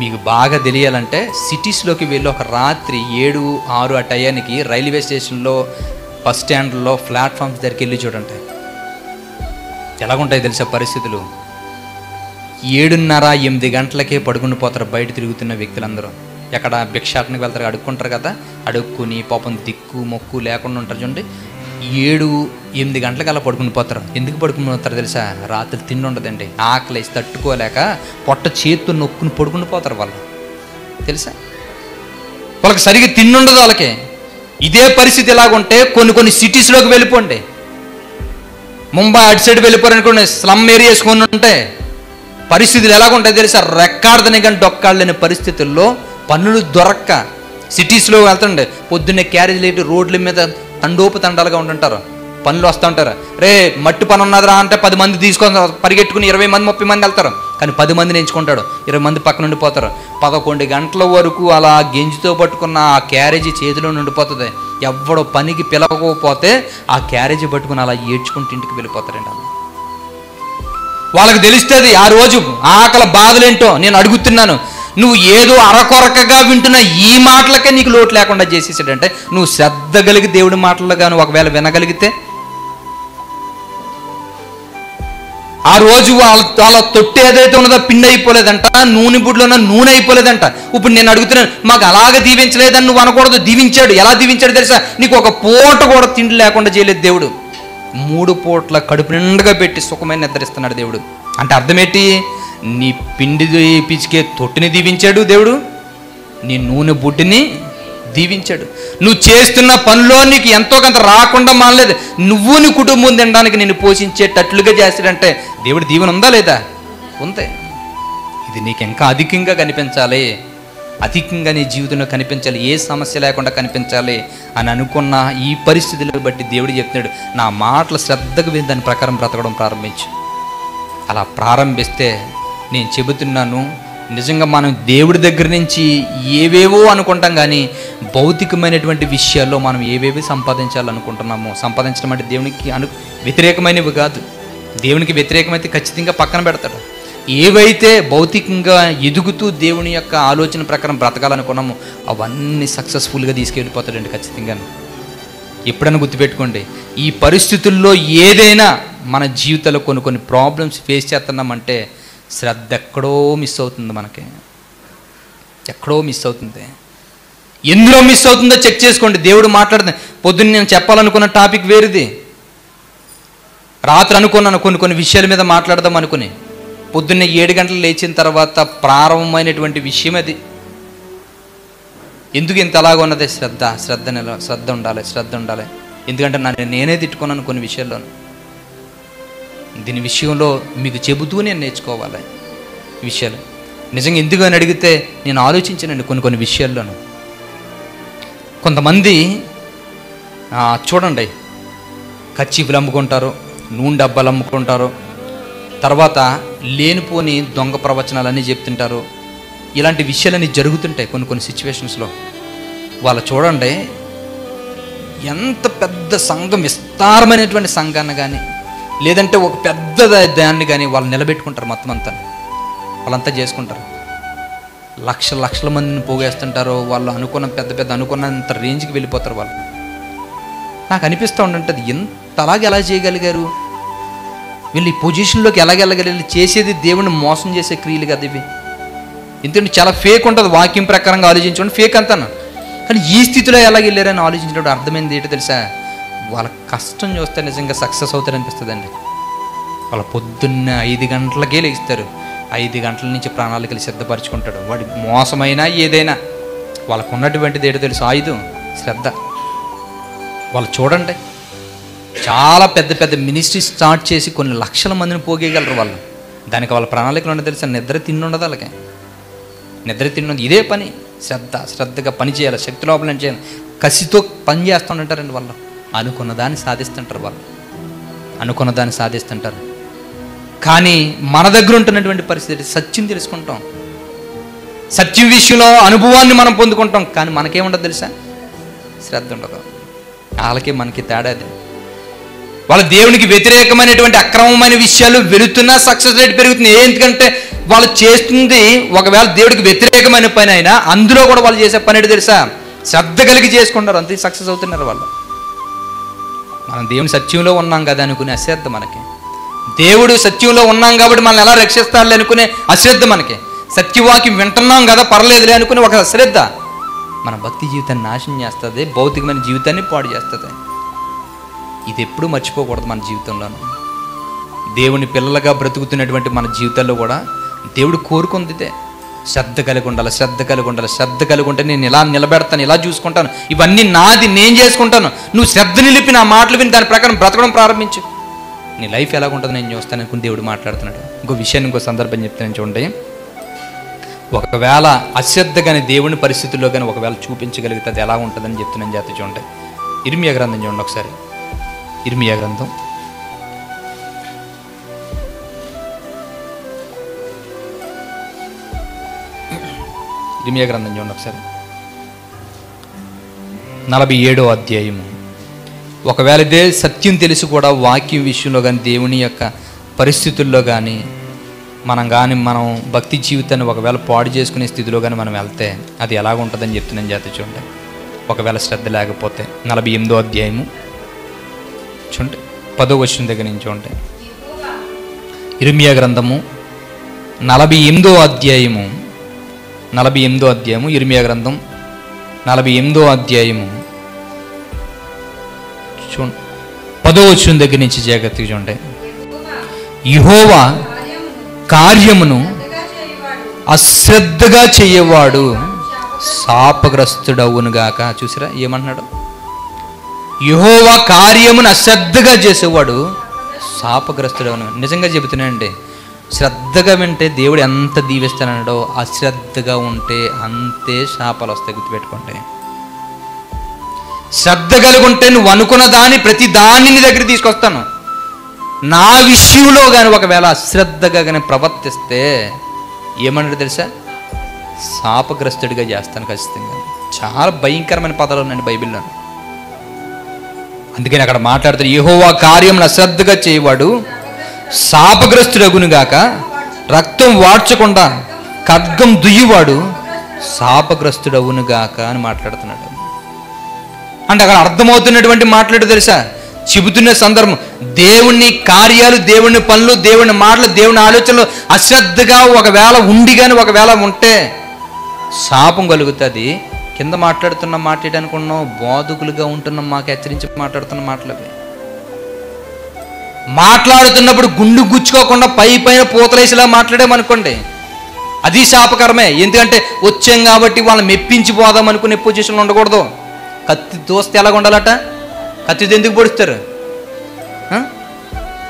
మీకు బాగా తెలియాలంటే సిటీస్లోకి వెళ్ళి ఒక రాత్రి 7, 6 ఆ టయానికి రైల్వే స్టేషన్లో, బస్ స్టాండ్లో, ప్లాట్ఫామ్స్ దగ్గరికి వెళ్ళి చూడండి ఎలాగుంటాయి తెలుసా పరిస్థితులు. 7:30, 8 గంటలకే పడుకుని పోతారు బయట తిరుగుతున్న వ్యక్తులందరూ. ఎక్కడ భిక్షాటనకి వెళ్తారు, అడుక్కుంటారు కదా, అడుక్కుని పాపం దిక్కు మొక్కు లేకుండా ఉంటారు చూడండి. 7, 8 గంటలకు అలా పడుకుని పోతారు. ఎందుకు పడుకుని పోతారు తెలుసా? రాత్రి తిండి ఉండదండి, ఆకలి వేసి తట్టుకోలేక పొట్ట చేతితో నొక్కుని పడుకుని పోతారు వాళ్ళు. తెలుసా? వాళ్ళకి సరిగ్గా తిండి ఉండదు వాళ్ళకి. ఇదే పరిస్థితి ఎలాగుంటే కొన్ని సిటీస్లోకి వెళ్ళిపోండి. ముంబై అటు సైడ్ వెళ్ళిపోరనుకోండి, స్లమ్ ఏరియాస్ కొన్ని ఉంటాయి. పరిస్థితులు ఎలాగుంటాయి తెలుసా? రెక్కాడదని కానీ డొక్కాడలేని పరిస్థితుల్లో పనులు దొరక్క సిటీస్లో వెళ్తుండే పొద్దున్నే క్యారేజ్ లేటి రోడ్ల మీద తండాలుగా ఉంటుంటారు. పనులు వస్తూ ఉంటారు. రే మట్టి పని ఉన్నదిరా అంటే 10 మంది తీసుకొని పరిగెట్టుకుని 20 మంది 30 మంది వెళ్తారు. కానీ 10 మందిని ఎంచుకుంటాడు, 20 మంది పక్క నుండి పోతారు. 11 గంటల వరకు అలా గెంజితో పట్టుకున్న ఆ క్యారేజీ చేతిలో నుండిపోతుంది. ఎవడో పనికి పిలవకపోతే ఆ క్యారేజీ పట్టుకుని అలా ఏడ్చుకుంటూ ఇంటికి వెళ్ళిపోతారండి. వాళ్ళకి తెలుస్తుంది ఆ రోజు ఆకలి బాధలేంటో. నేను అడుగుతున్నాను, నువ్వు ఏదో అరకొరకగా వింటున్న ఈ మాటలకే నీకు లోటు లేకుండా చేసేసాడంటే, నువ్వు శ్రద్ధ కలిగి దేవుడి మాటలు గాను ఒకవేళ వినగలిగితే, ఆ రోజు వాళ్ళ తొట్టి ఏదైతే ఉన్నదో పిండి అయిపోలేదంట, నూనె బుడ్లో ఉన్న నూనె అయిపోలేదంట. ఇప్పుడు నేను అడుగుతున్నాను, మాకు అలాగే దీవించలేదని నువ్వు అనకూడదు. దీవించాడు. ఎలా దీవించాడు తెలుసా? నీకు ఒక పూట కూడా తిండి లేకుండా చేయలేదు దేవుడు. 3 పూట్ల కడుపు నిండుగా పెట్టి సుఖమైన నిద్రిస్తున్నాడు దేవుడు. అంటే అర్థమేంటి? నీ పిండి పిచికే తొట్టిని దీవించాడు దేవుడు, నీ నూనె బుడ్డిని దీవించాడు. నువ్వు చేస్తున్న పనిలో నీకు ఎంతో కొంత రాకుండా మానలేదు. నువ్వు నీ కుటుంబం తినడానికి నిన్ను పోషించేటట్లుగా చేస్తాడంటే దేవుడు దీవెన ఉందా లేదా? ఉంది. ఇది నీకు ఇంకా అధికంగా కనిపించాలి, అధికంగా నీ జీవితంలో కనిపించాలి, ఏ సమస్య లేకుండా కనిపించాలి అని అనుకున్న ఈ పరిస్థితులను బట్టి దేవుడు చెప్తున్నాడు, నా మాటలు శ్రద్ధగా విని దాని ప్రకారం బ్రతకడం ప్రారంభించు. అలా ప్రారంభిస్తే నేను చెబుతున్నాను, నిజంగా మనం దేవుడి దగ్గర నుంచి ఏవేవో అనుకుంటాం, కానీ భౌతికమైనటువంటి విషయాల్లో మనం ఏవేవి సంపాదించాలనుకుంటున్నామో, సంపాదించడం అంటే దేవునికి వ్యతిరేకమైనవి కాదు. దేవునికి వ్యతిరేకమైతే ఖచ్చితంగా పక్కన పెడతాడు. ఏవైతే భౌతికంగా ఎదుగుతూ దేవుని యొక్క ఆలోచన ప్రకారం బ్రతకాలనుకున్నామో అవన్నీ సక్సెస్ఫుల్గా తీసుకెళ్ళిపోతాడండి ఖచ్చితంగా. ఎప్పుడైనా గుర్తుపెట్టుకోండి, ఈ పరిస్థితుల్లో ఏదైనా మన జీవితంలో కొన్ని ప్రాబ్లమ్స్ ఫేస్ చేస్తున్నామంటే శ్రద్ధ ఎక్కడో మిస్ అవుతుంది, మనకి ఎక్కడో మిస్ అవుతుంది. ఎందులో మిస్ అవుతుందో చెక్ చేసుకోండి. దేవుడు మాట్లాడుతుంది. పొద్దున్న నేను చెప్పాలనుకున్న టాపిక్ వేరేది, రాత్రి అనుకున్నాను కొన్ని విషయాల మీద మాట్లాడదాం అనుకుని, పొద్దున్నే 7 గంటలు లేచిన తర్వాత ప్రారంభమైనటువంటి విషయం అది. ఎందుకు ఇంత అలాగ ఉన్నది? శ్రద్ధ ఉండాలి. ఎందుకంటే నేనే తిట్టుకున్నాను కొన్ని విషయాల్లో. దీని విషయంలో మీకు చెబుతూ నేను నేర్చుకోవాలి ఈ విషయాలు. నిజంగా ఎందుకు అని అడిగితే నేను ఆలోచించానండి కొన్ని విషయాల్లోనూ. కొంతమంది చూడండి, కర్చీఫ్లు అమ్ముకుంటారు, నూనె డబ్బాలు అమ్ముకుంటారు, తర్వాత లేనిపోని దొంగ ప్రవచనాలన్నీ చెప్తుంటారు. ఇలాంటి విషయాలన్నీ జరుగుతుంటాయి కొన్ని సిచ్యువేషన్స్లో. వాళ్ళు చూడండి, ఎంత పెద్ద సంఘం, విస్తారమైనటువంటి సంఘాన్ని కానీ లేదంటే ఒక పెద్ద దాన్ని కానీ వాళ్ళు నిలబెట్టుకుంటారు. మొత్తం అంతా వాళ్ళంతా చేసుకుంటారు. లక్షల మందిని పోగేస్తుంటారు. వాళ్ళు అనుకున్నంత రేంజ్కి వెళ్ళిపోతారు వాళ్ళు. నాకు అనిపిస్తూ ఉంటుంటుంది, ఎంత అలాగే ఎలా చేయగలిగారు వీళ్ళు, ఈ పొజిషన్లోకి ఎలాగెళ్ళగలిగారు? చేసేది దేవుణ్ణి మోసం చేసే క్రియలు కదా ఇవి. ఎందుకంటే చాలా ఫేక్ ఉంటుంది. వాక్యం ప్రకారంగా ఆలోచించుకోండి, ఫేక్ అంతాను. కానీ ఈ స్థితిలో ఎలాగ వెళ్ళారని ఆలోచించినప్పుడు అర్థమైంది ఏంటో తెలుసా? వాళ్ళ కష్టం చూస్తే నిజంగా సక్సెస్ అవుతారనిపిస్తుందండి. వాళ్ళ పొద్దున్న 5 గంటలకే లేస్తారు. 5 గంటల నుంచి ప్రణాళికలు సిద్ధపరచుకుంటాడు. వాడి మోసమైనా ఏదైనా వాళ్ళకు ఉన్నటువంటిది ఏంటో తెలుసు? ఆయుధం శ్రద్ధ. వాళ్ళు చూడండి, చాలా పెద్ద మినిస్ట్రీ స్టార్ట్ చేసి కొన్ని లక్షల మందిని పోగేయగలరు వాళ్ళు. దానికి వాళ్ళ ప్రణాళికలు ఉండదు తెలుసా? నిద్ర తిండుండదు వాళ్ళకి. నిద్ర తిండి ఇదే పని. శ్రద్ధగా పని చేయాలి, శక్తి లోపల చేయాలి, కసితో పని చేస్తుంటారండి వాళ్ళు. అనుకున్న దాన్ని సాధిస్తుంటారు. కానీ మన దగ్గర ఉంటున్నటువంటి పరిస్థితి, సత్యం తెలుసుకుంటాం, సత్యం విషయంలో అనుభవాన్ని మనం పొందుకుంటాం, కానీ మనకేముండదు తెలుసా? శ్రద్ధ ఉండదు. వాళ్ళకి మనకి తేడాది. వాళ్ళ దేవునికి వ్యతిరేకమైనటువంటి అక్రమమైన విషయాలు వెళుతున్నా సక్సెస్ రేట్ పెరుగుతుంది. ఎందుకంటే వాళ్ళు చేస్తుంది ఒకవేళ దేవుడికి వ్యతిరేకమైన పని అయినా అందులో కూడా వాళ్ళు చేసే పని ఏంటి తెలుసా? శ్రద్ధ కలిగి చేసుకుంటారు, అంతే సక్సెస్ అవుతున్నారు వాళ్ళు. మనం దేవుని సత్యంలో ఉన్నాం కదా అనుకునే అశ్రద్ధ మనకి. దేవుడు సత్యంలో ఉన్నాం కాబట్టి మనల్ని ఎలా రక్షిస్తాడులే అనుకునే అశ్రద్ధ మనకి. సత్యవాక్యం వింటున్నాం కదా పర్లేదులే అనుకునే ఒక అశ్రద్ధ మన భక్తి జీవితాన్ని నాశనం చేస్తుంది, భౌతికమైన జీవితాన్ని పాడు చేస్తుంది. ఇది ఎప్పుడూ మర్చిపోకూడదు మన జీవితంలోనూ. దేవుని పిల్లలుగా బ్రతుకుతున్నటువంటి మన జీవితాల్లో కూడా దేవుడు కోరుకుందితే శ్రద్ధ కలిగి ఉంటే నేను ఇలా నిలబెడతాను, ఇలా చూసుకుంటాను, ఇవన్నీ నాది, నేను చేసుకుంటాను. నువ్వు శ్రద్ధ నిలిపి నా మాటలు విని దాని ప్రకారం బ్రతకడం ప్రారంభించు, నీ లైఫ్ ఎలాగుంటుందో నేను చూస్తాను అనుకుని దేవుడు మాట్లాడుతున్నాడు. ఇంకో సందర్భం చెప్తాను చూడండి. ఒకవేళ అశ్రద్ధ కానీ దేవుని పరిస్థితుల్లో కానీ ఒకవేళ చూపించగలిగితే అది ఎలా ఉంటుందని చెప్తున్నాను జాతి. చూడండి, ఇర్మియా గ్రంథం చూడండి ఒకసారి. ఇర్మియా గ్రంథం 47వ అధ్యాయము. ఒకవేళ ఇదే సత్యం తెలిసి కూడా వాక్యం విషయంలో కానీ దేవుని యొక్క పరిస్థితుల్లో కానీ మనం భక్తి జీవితాన్ని ఒకవేళ పాడు చేసుకునే స్థితిలో కానీ మనం వెళ్తే అది ఎలాగుంటుందని చెప్తున్నాను జాగ్రత్త చూడండి. ఒకవేళ శ్రద్ధ లేకపోతే 48వ అధ్యాయము చూడండి 10వ వచనం దగ్గర నుంచి చూడండి. ఇర్మియా గ్రంథము 48వ అధ్యాయము ఇర్మియా గ్రంథం 48వ అధ్యాయము చూడండి 10వ వచనం దగ్గర నుంచి జాగ్రత్తగా చూడండి. యెహోవా కార్యమును అశ్రద్ధగా చేయవాడు శాపగ్రస్తుడవునుగాక. చూసారా ఏమంటున్నాడు? యెహోవా కార్యమును అశ్రద్ధగా చేసేవాడు శాపగ్రస్తుడవును. నిజంగా చెబుతున్నానండి, శ్రద్ధగా వింటే దేవుడు ఎంత దీవిస్తానన్నాడో అశ్రద్ధగా ఉంటే అంతే శాపాలు వస్తాయి. గుర్తుపెట్టుకోండి. శ్రద్ధ కలిగి ఉంటే నువ్వు అనుకున్న దాన్ని ప్రతి దానిని దగ్గర తీసుకొస్తాను. నా విషయంలో కానీ ఒకవేళ అశ్రద్ధగా కానీ ప్రవర్తిస్తే ఏమన్నాడు తెలుసా? శాపగ్రస్తుడిగా చేస్తాను ఖచ్చితంగా. చాలా భయంకరమైన పదాలు ఉన్నాయండి బైబిల్లో. అందుకని అక్కడ మాట్లాడుతాడు, యెహోవా కార్యమును అశ్రద్ధగా చేయవాడు శాపగ్రస్తుడగునుగాక, రక్తం వాడ్చకుండా ఖడ్గం దుయ్యువాడు శాపగ్రస్తుడవునుగాక అని మాట్లాడుతున్నాడు. అంటే అక్కడ అర్థమవుతున్నటువంటి మాట్లాడు తెలుసా? చెబుతున్న సందర్భం, దేవుని కార్యాలు, దేవుని పనులు, దేవుని మాటలు, దేవుని ఆలోచనలు అశ్రద్ధగా ఒకవేళ ఉండి కానీ ఒకవేళ ఉంటే శాపం కలుగుతుంది. కింద మాట్లాడుతున్న మాట్లాడనుకున్నాం, బోధకులుగా ఉంటున్నాం, మాకు హెచ్చరించి మాట్లాడుతున్న మాటలు అవి. మాట్లాడుతున్నప్పుడు గుండు గుచ్చుకోకుండా పైన పూతలేసేలా మాట్లాడామనుకోండి, అది శాపకరమే. ఎందుకంటే వచ్చాం కాబట్టి వాళ్ళని మెప్పించి పోదాం అనుకునే పొజిషన్లో ఉండకూడదు. కత్తి దోస్తే ఎలాగ ఉండాలట? కత్తితో ఎందుకు పొడుస్తారు?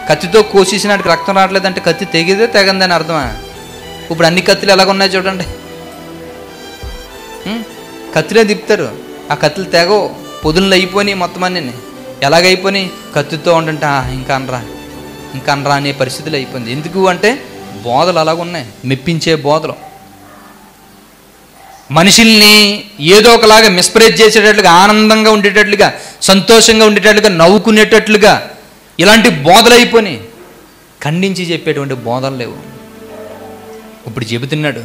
కత్తితో కోసేసినాడికి రక్తం రావట్లేదంటే కత్తి తెగిదే తెగందని అర్థమా? ఇప్పుడు అన్ని కత్తులు ఎలాగ ఉన్నాయి చూడండి. కత్తిలే తిప్పుతారు, ఆ కత్తులు తెగవు, పొదులు అయిపోయినాయి మొత్తం అన్నీ. ఎలాగైపోయినాయి? కత్తితో ఉండంటే ఇంకా అనరా అనే పరిస్థితులు అయిపోయింది. ఎందుకు అంటే బోధలు అలాగున్నాయి, మెప్పించే బోధలు. మనుషుల్ని ఏదో ఒకలాగా మిస్ప్రైజ్ చేసేటట్లుగా, ఆనందంగా ఉండేటట్లుగా, సంతోషంగా ఉండేటట్లుగా, నవ్వుకునేటట్లుగా ఇలాంటి బోధలు అయిపోయినాయి. ఖండించి చెప్పేటువంటి బోధలు లేవు. ఇప్పుడు చెబుతున్నాడు,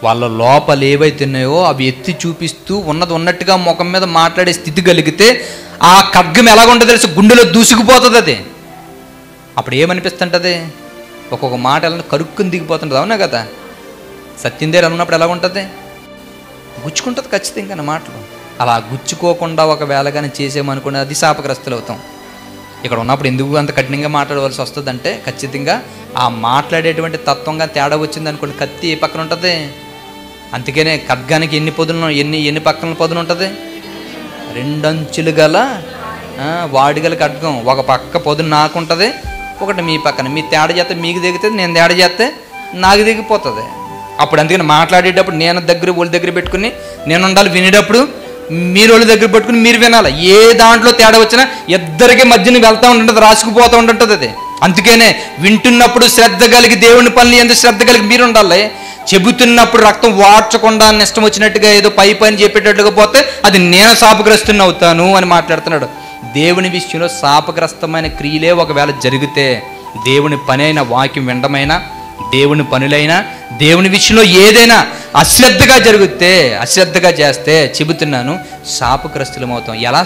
వాళ్ళ లోపలు ఏవైతే ఉన్నాయో అవి ఎత్తి చూపిస్తూ ఉన్నది ఉన్నట్టుగా ముఖం మీద మాట్లాడే స్థితి కలిగితే ఆ ఖడ్గం ఎలాగుంటుందో తెలుసు? గుండెలో దూసుకుపోతుంది అది. అప్పుడు ఏమనిపిస్తుంటుంది? ఒక్కొక్క మాట ఎలా కరుక్కుని దిగిపోతుంటుంది. అవునా కదా? సత్యం దగ్గర ఉన్నప్పుడు ఎలా ఉంటుంది? గుచ్చుకుంటుంది ఖచ్చితంగా నా మాటలు. అలా గుచ్చుకోకుండా ఒకవేళ కానీ చేసేమనుకుని అది శాపగ్రస్తులు అవుతాం. ఇక్కడ ఉన్నప్పుడు ఎందుకు అంత కఠినంగా మాట్లాడవలసి వస్తుందంటే ఖచ్చితంగా ఆ మాట్లాడేటువంటి తత్వంగా తేడా వచ్చింది అనుకోండి, కత్తి ఏ పక్కన ఉంటుంది? అందుకనే ఖడ్గానికి ఎన్ని పొదులు, ఎన్ని పక్కన పొదులు ఉంటుంది? 2 అంచులు గల వాడిగల ఖడ్గం. ఒక పక్క పొదులు నాకు ఉంటుంది, ఒకటి మీ పక్కన. మీ తేడా చేస్తే మీకు దిగుతుంది, నేను తేడా చేస్తే నాకు దిగిపోతుంది. అప్పుడు అందుకని మాట్లాడేటప్పుడు నేను వాళ్ళ దగ్గర పెట్టుకుని నేను ఉండాలి, వినేటప్పుడు మీరు వాళ్ళ దగ్గర పెట్టుకుని మీరు వినాలి. ఏ దాంట్లో తేడా వచ్చినా ఇద్దరికి మధ్యన వెళ్తూ ఉంటుంది, రాసుకుపోతూ ఉంటుంటుంది అది. అందుకనే వింటున్నప్పుడు శ్రద్ధ కలిగి, దేవుని పనులు ఎంత శ్రద్ధ కలిగి మీరు ఉండాలి. చెబుతున్నప్పుడు రక్తం వాడ్చకుండా ఇష్టం వచ్చినట్టుగా ఏదో పైన చెప్పేటట్టుగా పోతే అది నేను శాపగ్రస్తుని అవుతాను అని మాట్లాడుతున్నాడు. దేవుని విషయంలో శాపగ్రస్తమైన క్రియలే ఒకవేళ జరిగితే, దేవుని పని అయిన వాక్యం వినడమైనా, దేవుని పనులైనా, దేవుని విషయంలో ఏదైనా అశ్రద్ధగా జరిగితే, అశ్రద్ధగా చేస్తే చెబుతున్నాను శాపగ్రస్తులం అవుతాం. ఎలా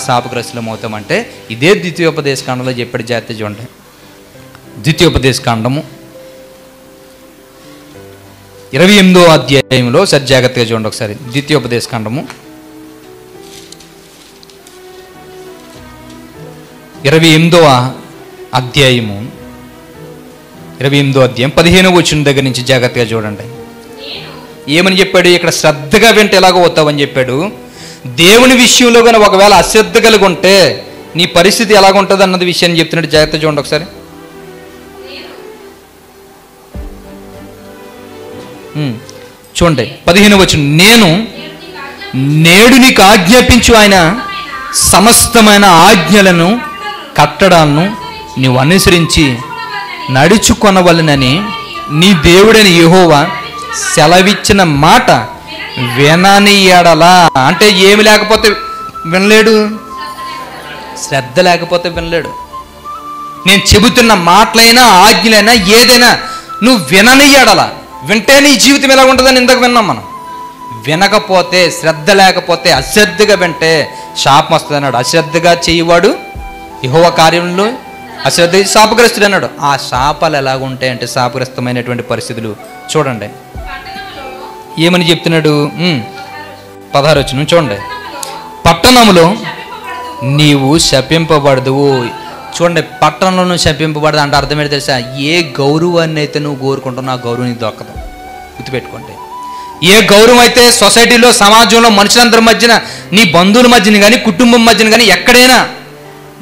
శాపగ్రస్తులం అవుతాం అంటే ఇదే ద్వితీయోపదేశకాండంలో చెప్పాడు. జాగ్రత్త చూడండి. ద్వితీయోపదేశకాండము 28వ అధ్యాయంలో సరి జాగ్రత్తగా చూడండి ఒకసారి. ద్వితీయోపదేశకాండము 28వ అధ్యాయము 15వ వచనం దగ్గర నుంచి జాగ్రత్తగా చూడండి. ఏమని చెప్పాడు ఇక్కడ? శ్రద్ధగా వింటే ఎలాగో అవుతావని చెప్పాడు. దేవుని విషయంలో కానీ ఒకవేళ అశ్రద్ధ కలిగి ఉంటే నీ పరిస్థితి ఎలాగుంటుంది అన్నది విషయాన్ని చెప్తున్నాడు. జాగ్రత్త చూడండి ఒకసారి. చూడండి 15వ వచనం. నేడు నీకు ఆజ్ఞాపించు ఆయన సమస్తమైన ఆజ్ఞలను కట్టడాలను నీవు అనుసరించి నడుచుకొనవలెనని నీ దేవుడైన యెహోవా సెలవిచ్చిన మాట వినని ఎడలా. అంటే ఏమి లేకపోతే వినలేడు? శ్రద్ధ లేకపోతే వినలేడు. నేను చెబుతున్న మాటలైనా ఆజ్ఞలైనా ఏదైనా నువ్వు విననియ్యాడలా. వింటే నీ జీవితం ఎలా ఉంటుందని ఇందాక విన్నాం మనం. వినకపోతే, శ్రద్ధ లేకపోతే, అశ్రద్ధగా వింటే శాపం వస్తుంది అన్నాడు. అశ్రద్ధగా చేయవాడు యెహోవా కార్యంలో అశ్రద్ధ శాపగ్రస్తుడు అన్నాడు. ఆ శాపాలు ఎలాగుంటాయంటే శాపగ్రస్తమైనటువంటి పరిస్థితులు చూడండి. ఏమని చెప్తున్నాడు? 16 వచనం చూడండి. పట్టణములో నీవు శపింపబడదువు. చూడండి, పట్టణంలో నువ్వు శపింపబడదు అంటే అర్థం ఏంటి తెలుసా? ఏ గౌరవాన్ని అయితే నువ్వు కోరుకుంటున్నావు ఆ గౌరవం నీకు దొరకదు. గుర్తుపెట్టుకోండి. ఏ గౌరవం అయితే సొసైటీలో, సమాజంలో, మనుషులందరి మధ్యన, నీ బంధువుల మధ్యన కానీ, కుటుంబం మధ్యన కానీ ఎక్కడైనా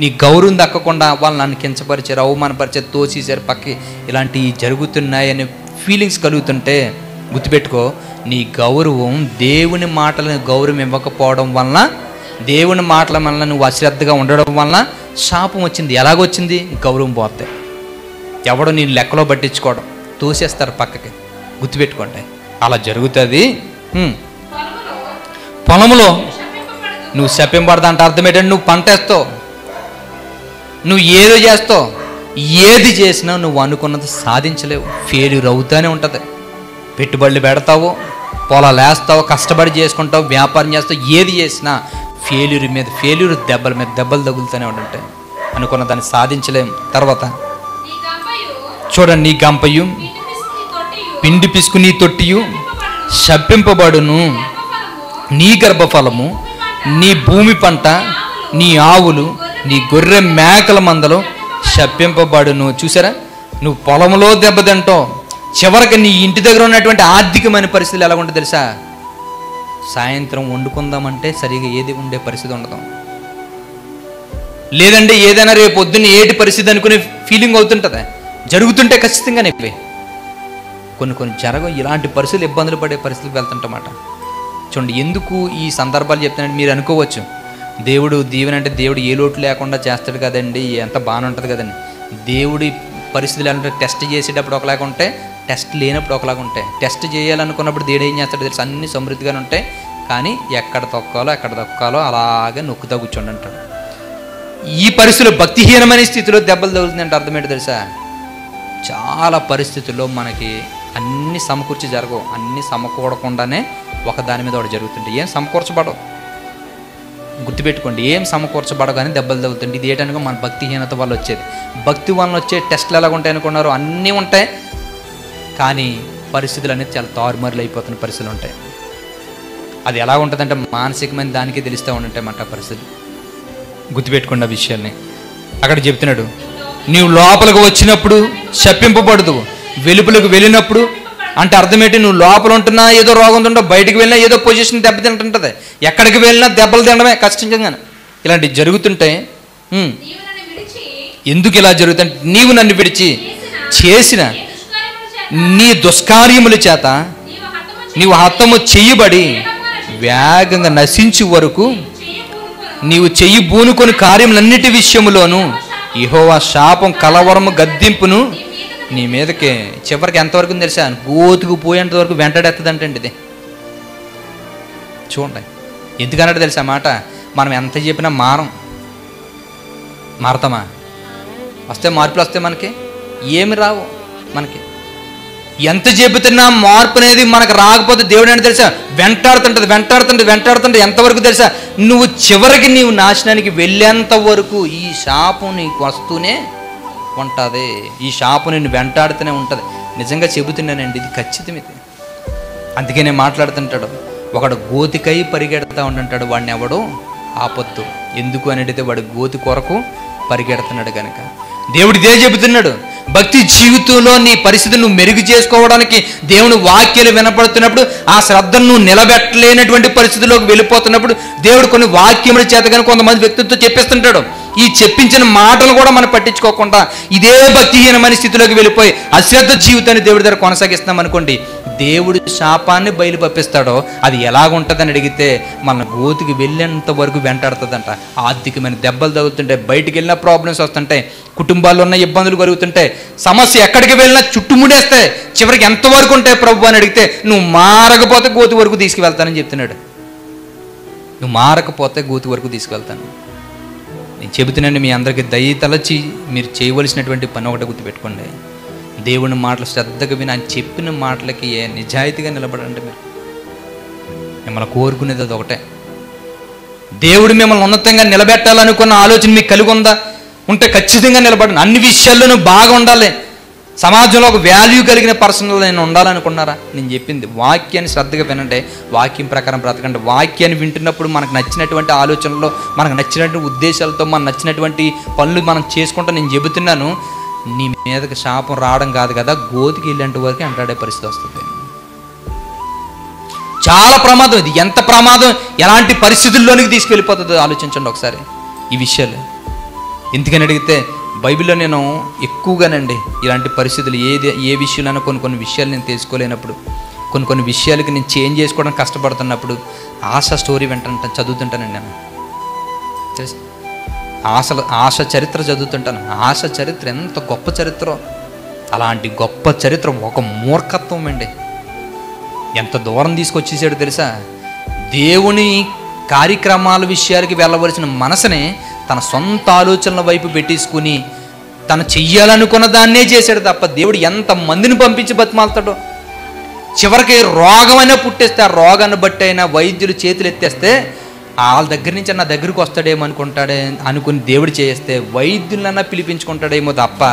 నీ గౌరవం దక్కకుండా వాళ్ళు నన్ను కించపరిచారు, అవమానపరిచారు, తోసేసారు పక్కకి, ఇలాంటివి జరుగుతున్నాయనే ఫీలింగ్స్ కలుగుతుంటే గుర్తుపెట్టుకో, నీ గౌరవం దేవుని మాటలను గౌరవం ఇవ్వకపోవడం వలన, దేవుని మాటల వలన నువ్వు అశ్రద్ధగా ఉండడం వలన శాపం వచ్చింది. ఎలాగొచ్చింది? గౌరవం పోతే ఎవడో నేను లెక్కలో పట్టించుకోవడం, తోసేస్తారు పక్కకి. గుర్తుపెట్టుకోండి, అలా జరుగుతుంది. పొలంలో నువ్వు శపింపబడదా అంటే అర్థం ఏంటంటే నువ్వు పంట వేస్తావు, నువ్వు ఏదో చేస్తావు, ఏది చేసినా నువ్వు అనుకున్నది సాధించలేవు, ఫెయిల్యూర్ అవుతూనే ఉంటుంది. పెట్టుబడులు పెడతావు, పొలాలు వేస్తావు, కష్టపడి చేసుకుంటావు, వ్యాపారం చేస్తావు, ఏది చేసినా ఫెయిల్యూర్ మీద ఫెయిల్యూర్, దెబ్బల మీద దెబ్బలు తగులుతూనే ఉంటాయి. అనుకున్న దాన్ని సాధించలేము. తర్వాత చూడండి, నీ గంపయు పిండి పిసుకు నీ తొట్టియు శపింపబడును, నీ గర్భఫలము, నీ భూమి పంట, నీ ఆవులు, నీ గొర్రె మేకల మందలో శపింపబడును. చూసారా, నువ్వు పొలంలో దెబ్బతింటావు, చివరికి నీ ఇంటి దగ్గర ఉన్నటువంటి ఆర్థికమైన పరిస్థితులు ఎలా ఉంటుంది తెలుసా? సాయంత్రం వండుకుందామంటే సరిగా ఏది ఉండే పరిస్థితి ఉండదు, లేదంటే ఏదైనా రేపు పొద్దున్న ఏటి పరిస్థితి అనుకునే ఫీలింగ్ అవుతుంటుంది. జరుగుతుంటే ఖచ్చితంగానే కొన్ని జరగవు. ఇలాంటి పరిస్థితులు, ఇబ్బందులు పడే పరిస్థితులకు వెళ్తుంటమాట. చూడండి, ఎందుకు ఈ సందర్భాలు చెప్తానంటే మీరు అనుకోవచ్చు, దేవుడు దీవెన అంటే దేవుడు ఏ లోటు లేకుండా చేస్తాడు కదండి, ఎంత బాగానే ఉంటుంది కదండి. దేవుడి పరిస్థితులు ఎలా ఉంటాయి? టెస్ట్ చేసేటప్పుడు ఒకలాగా ఉంటాయి, టెస్ట్ లేనప్పుడు ఒకలాగా ఉంటాయి. టెస్ట్ చేయాలనుకున్నప్పుడు దేవుడు ఏం చేస్తాడు తెలుసు? అన్ని సమృద్ధిగానే ఉంటాయి, కానీ ఎక్కడ తొక్కాలో అలాగే నొక్కుతా కూర్చోండి అంటాడు. ఈ పరిస్థితుల్లో భక్తిహీనమైన స్థితిలో దెబ్బలు తగులుతుంది అంటే అర్థం ఏంటి తెలుసా? చాలా పరిస్థితుల్లో మనకి అన్నీ సమకూర్చి జరగవు, అన్నీ సమకూడకుండానే ఒకదాని మీద ఒకటి జరుగుతుంటే ఏం సమకూర్చబడవు. గుర్తుపెట్టుకోండి, ఏం సమకూర్చబడవు కానీ దెబ్బలు తగులుతుంది. ఇది ఏంటనుకో మన భక్తిహీనత వల్ల వచ్చేది. భక్తి వల్ల వచ్చే టెస్టులు ఎలాగ ఉంటాయి అనుకున్నారు? అన్నీ ఉంటాయి, కానీ పరిస్థితులు అనేది చాలా తారుమారులు అయిపోతున్న పరిస్థితులు ఉంటాయి. అది ఎలా ఉంటుందంటే మానసికమైన దానికే తెలుస్తూ ఉంటాయి మాట పరిస్థితులు. గుర్తుపెట్టుకున్న విషయాల్ని అక్కడ చెప్తున్నాడు, నీవు లోపలికి వచ్చినప్పుడు శపింపబడదు, వెలుపులకు వెళ్ళినప్పుడు అంటే అర్థమేంటి? నువ్వు లోపల ఉంటున్నా ఏదో రోగం ఉంటుందో, బయటకు వెళ్ళినా ఏదో పొజిషన్ దెబ్బతింటుంటుంది, ఎక్కడికి వెళ్ళినా దెబ్బలు తినడమే కష్టంగా. ఇలాంటివి జరుగుతుంటాయి. ఎందుకు ఇలా జరుగుతుంటే నీవు నన్ను విడిచి చేసిన నీ దుష్కార్యముల చేత నీవు హతము చెయ్యబడి వేగంగా నశించు వరకు నీవు చెయ్యి బూనుకొని కార్యములన్నిటి విషయములోను యెహోవా శాపం, కలవరము, గద్దింపును నీ మీదకి చివరికి ఎంతవరకు తెలుసా? గోతుకు పోయేంత వరకు వెంటాడెత్తదంటండి ఇది. చూడండి, ఎందుకన్నట్టు తెలుసా మాట? మనం ఎంత చెప్పినా మారతామా? వస్తే మార్పులు వస్తే మనకి ఏమి రావు. మనకి ఎంత చెబుతున్నా మార్పు అనేది మనకు రాకపోతే దేవుడు ఏంటి తెలుసా? వెంటాడుతుంటే ఎంతవరకు తెలుసా? నువ్వు చివరికి నీవు నాశనానికి వెళ్ళేంత వరకు ఈ శాపం నీకు వస్తూనే ఉంటుంది. ఈ శాపం నిన్ను వెంటాడుతూనే ఉంటుంది. నిజంగా చెబుతున్నానండి, ఇది ఖచ్చితం. ఇది అందుకే నేను మాట్లాడుతుంటాడు, ఒకడు గోతికై పరిగెడతా ఉంటుంటాడు, వాడిని ఎవడో ఆపొద్దు. ఎందుకు అని అడిగితే వాడు గోతి కొరకు పరిగెడుతున్నాడు కనుక. దేవుడు ఇదే చెబుతున్నాడు, భక్తి జీవితంలో నీ పరిస్థితిని నువ్వు మెరుగు చేసుకోవడానికి దేవుని వాక్యాలు వినపడుతున్నప్పుడు ఆ శ్రద్ధను నువ్వు నిలబెట్టలేనటువంటి పరిస్థితిలోకి వెళ్ళిపోతున్నప్పుడు దేవుడు కొన్ని వాక్యముల చేత కానీ కొంతమంది వ్యక్తులతో చెప్పిస్తుంటాడు. ఈ చెప్పించిన మాటలు కూడా మనం పట్టించుకోకుండా ఇదే భక్తిహీనమైన స్థితిలోకి వెళ్ళిపోయి అశ్రద్ధ జీవితాన్ని దేవుడి దగ్గర కొనసాగిస్తాం అనుకోండి, దేవుడు శాపాన్ని బయలుపప్పిస్తాడో అది ఎలాగుంటుందని అడిగితే మన గోతికి వెళ్ళేంత వరకు వెంటాడుతుందంట. ఆర్థికమైన దెబ్బలు తగులుతుంటాయి, బయటికి వెళ్ళిన ప్రాబ్లమ్స్ వస్తుంటాయి, కుటుంబాల్లో ఉన్న ఇబ్బందులు కలుగుతుంటాయి, సమస్య ఎక్కడికి వెళ్ళినా చుట్టుముడేస్తాయి. చివరికి ఎంతవరకు ఉంటాయి ప్రభు అని అడిగితే నువ్వు మారకపోతే గోతి వరకు తీసుకువెళ్తానని చెప్తున్నాడు. నువ్వు మారకపోతే గోతి వరకు తీసుకువెళ్తాను. నేను చెబుతున్నాను, మీ అందరికీ దయ తలచి మీరు చేయవలసినటువంటి పని ఒకటి గుర్తుపెట్టుకోండి. దేవుని మాటలు శ్రద్ధగా విని ఆయన చెప్పిన మాటలకి నిజాయితీగా నిలబడండి. మీరు మిమ్మల్ని కోరుకునేది అది ఒకటే. దేవుడు మిమ్మల్ని ఉన్నతంగా నిలబెట్టాలనుకున్న ఆలోచన మీకు కలిగి ఉంటే ఖచ్చితంగా నిలబడండి. అన్ని విషయాల్లోనూ బాగా ఉండాలి. సమాజంలో ఒక వాల్యూ కలిగిన పర్సన్లో నేను ఉండాలనుకున్నారా? నేను చెప్పింది వాక్యాన్ని శ్రద్ధగా వినండి, వాక్యం ప్రకారం బ్రతకండి. వాక్యాన్ని వింటున్నప్పుడు మనకు నచ్చినటువంటి ఆలోచనలో, మనకు నచ్చినటువంటి ఉద్దేశాలతో, మనకు నచ్చినటువంటి పనులు మనం చేసుకుంటా నేను చెబుతున్నాను. నీ మీదకి శాపం రావడం కాదు కదా, గోతికి వెళ్ళేంత వరకు అంటాడే పరిస్థితి వస్తుంది. చాలా ప్రమాదం ఇది. ఎంత ప్రమాదం, ఎలాంటి పరిస్థితుల్లోనికి తీసుకెళ్ళిపోతుందో ఆలోచించండి ఒకసారి ఈ విషయాలు. ఎందుకని అడిగితే బైబిల్లో నేను ఎక్కువగానండి ఇలాంటి పరిస్థితులు ఏ విషయాలైనా కొన్ని విషయాలు నేను తెలుసుకోలేనప్పుడు, కొన్ని విషయాలకి నేను చేంజ్ చేసుకోవడం కష్టపడుతున్నప్పుడు ఆశ స్టోరీ చదువుతుంటానండి. నేను తెలుసు, ఆశ చరిత్ర చదువుతుంటాను. ఆశ చరిత్ర ఎంత గొప్ప చరిత్ర. అలాంటి గొప్ప చరిత్ర ఒక మూర్ఖత్వం అండి. ఎంత దూరం తీసుకొచ్చేసాడు తెలుసా? దేవుని కార్యక్రమాల విషయాలకి వెళ్ళవలసిన మనసుని తన సొంత ఆలోచనల వైపు పెట్టేసుకుని తను చెయ్యాలనుకున్న దాన్నే చేశాడు తప్ప దేవుడు ఎంత మందిని పంపించి బతిమాలుతాడో. చివరికి రోగమైనా పుట్టేస్తే ఆ రోగాన్ని బట్టి అయినా వైద్యులు చేతులు ఎత్తేస్తే వాళ్ళ దగ్గర నుంచి నా దగ్గరికి వస్తాడేమో అనుకుని దేవుడు చేస్తే వైద్యులన్నా పిలిపించుకుంటాడేమో తప్ప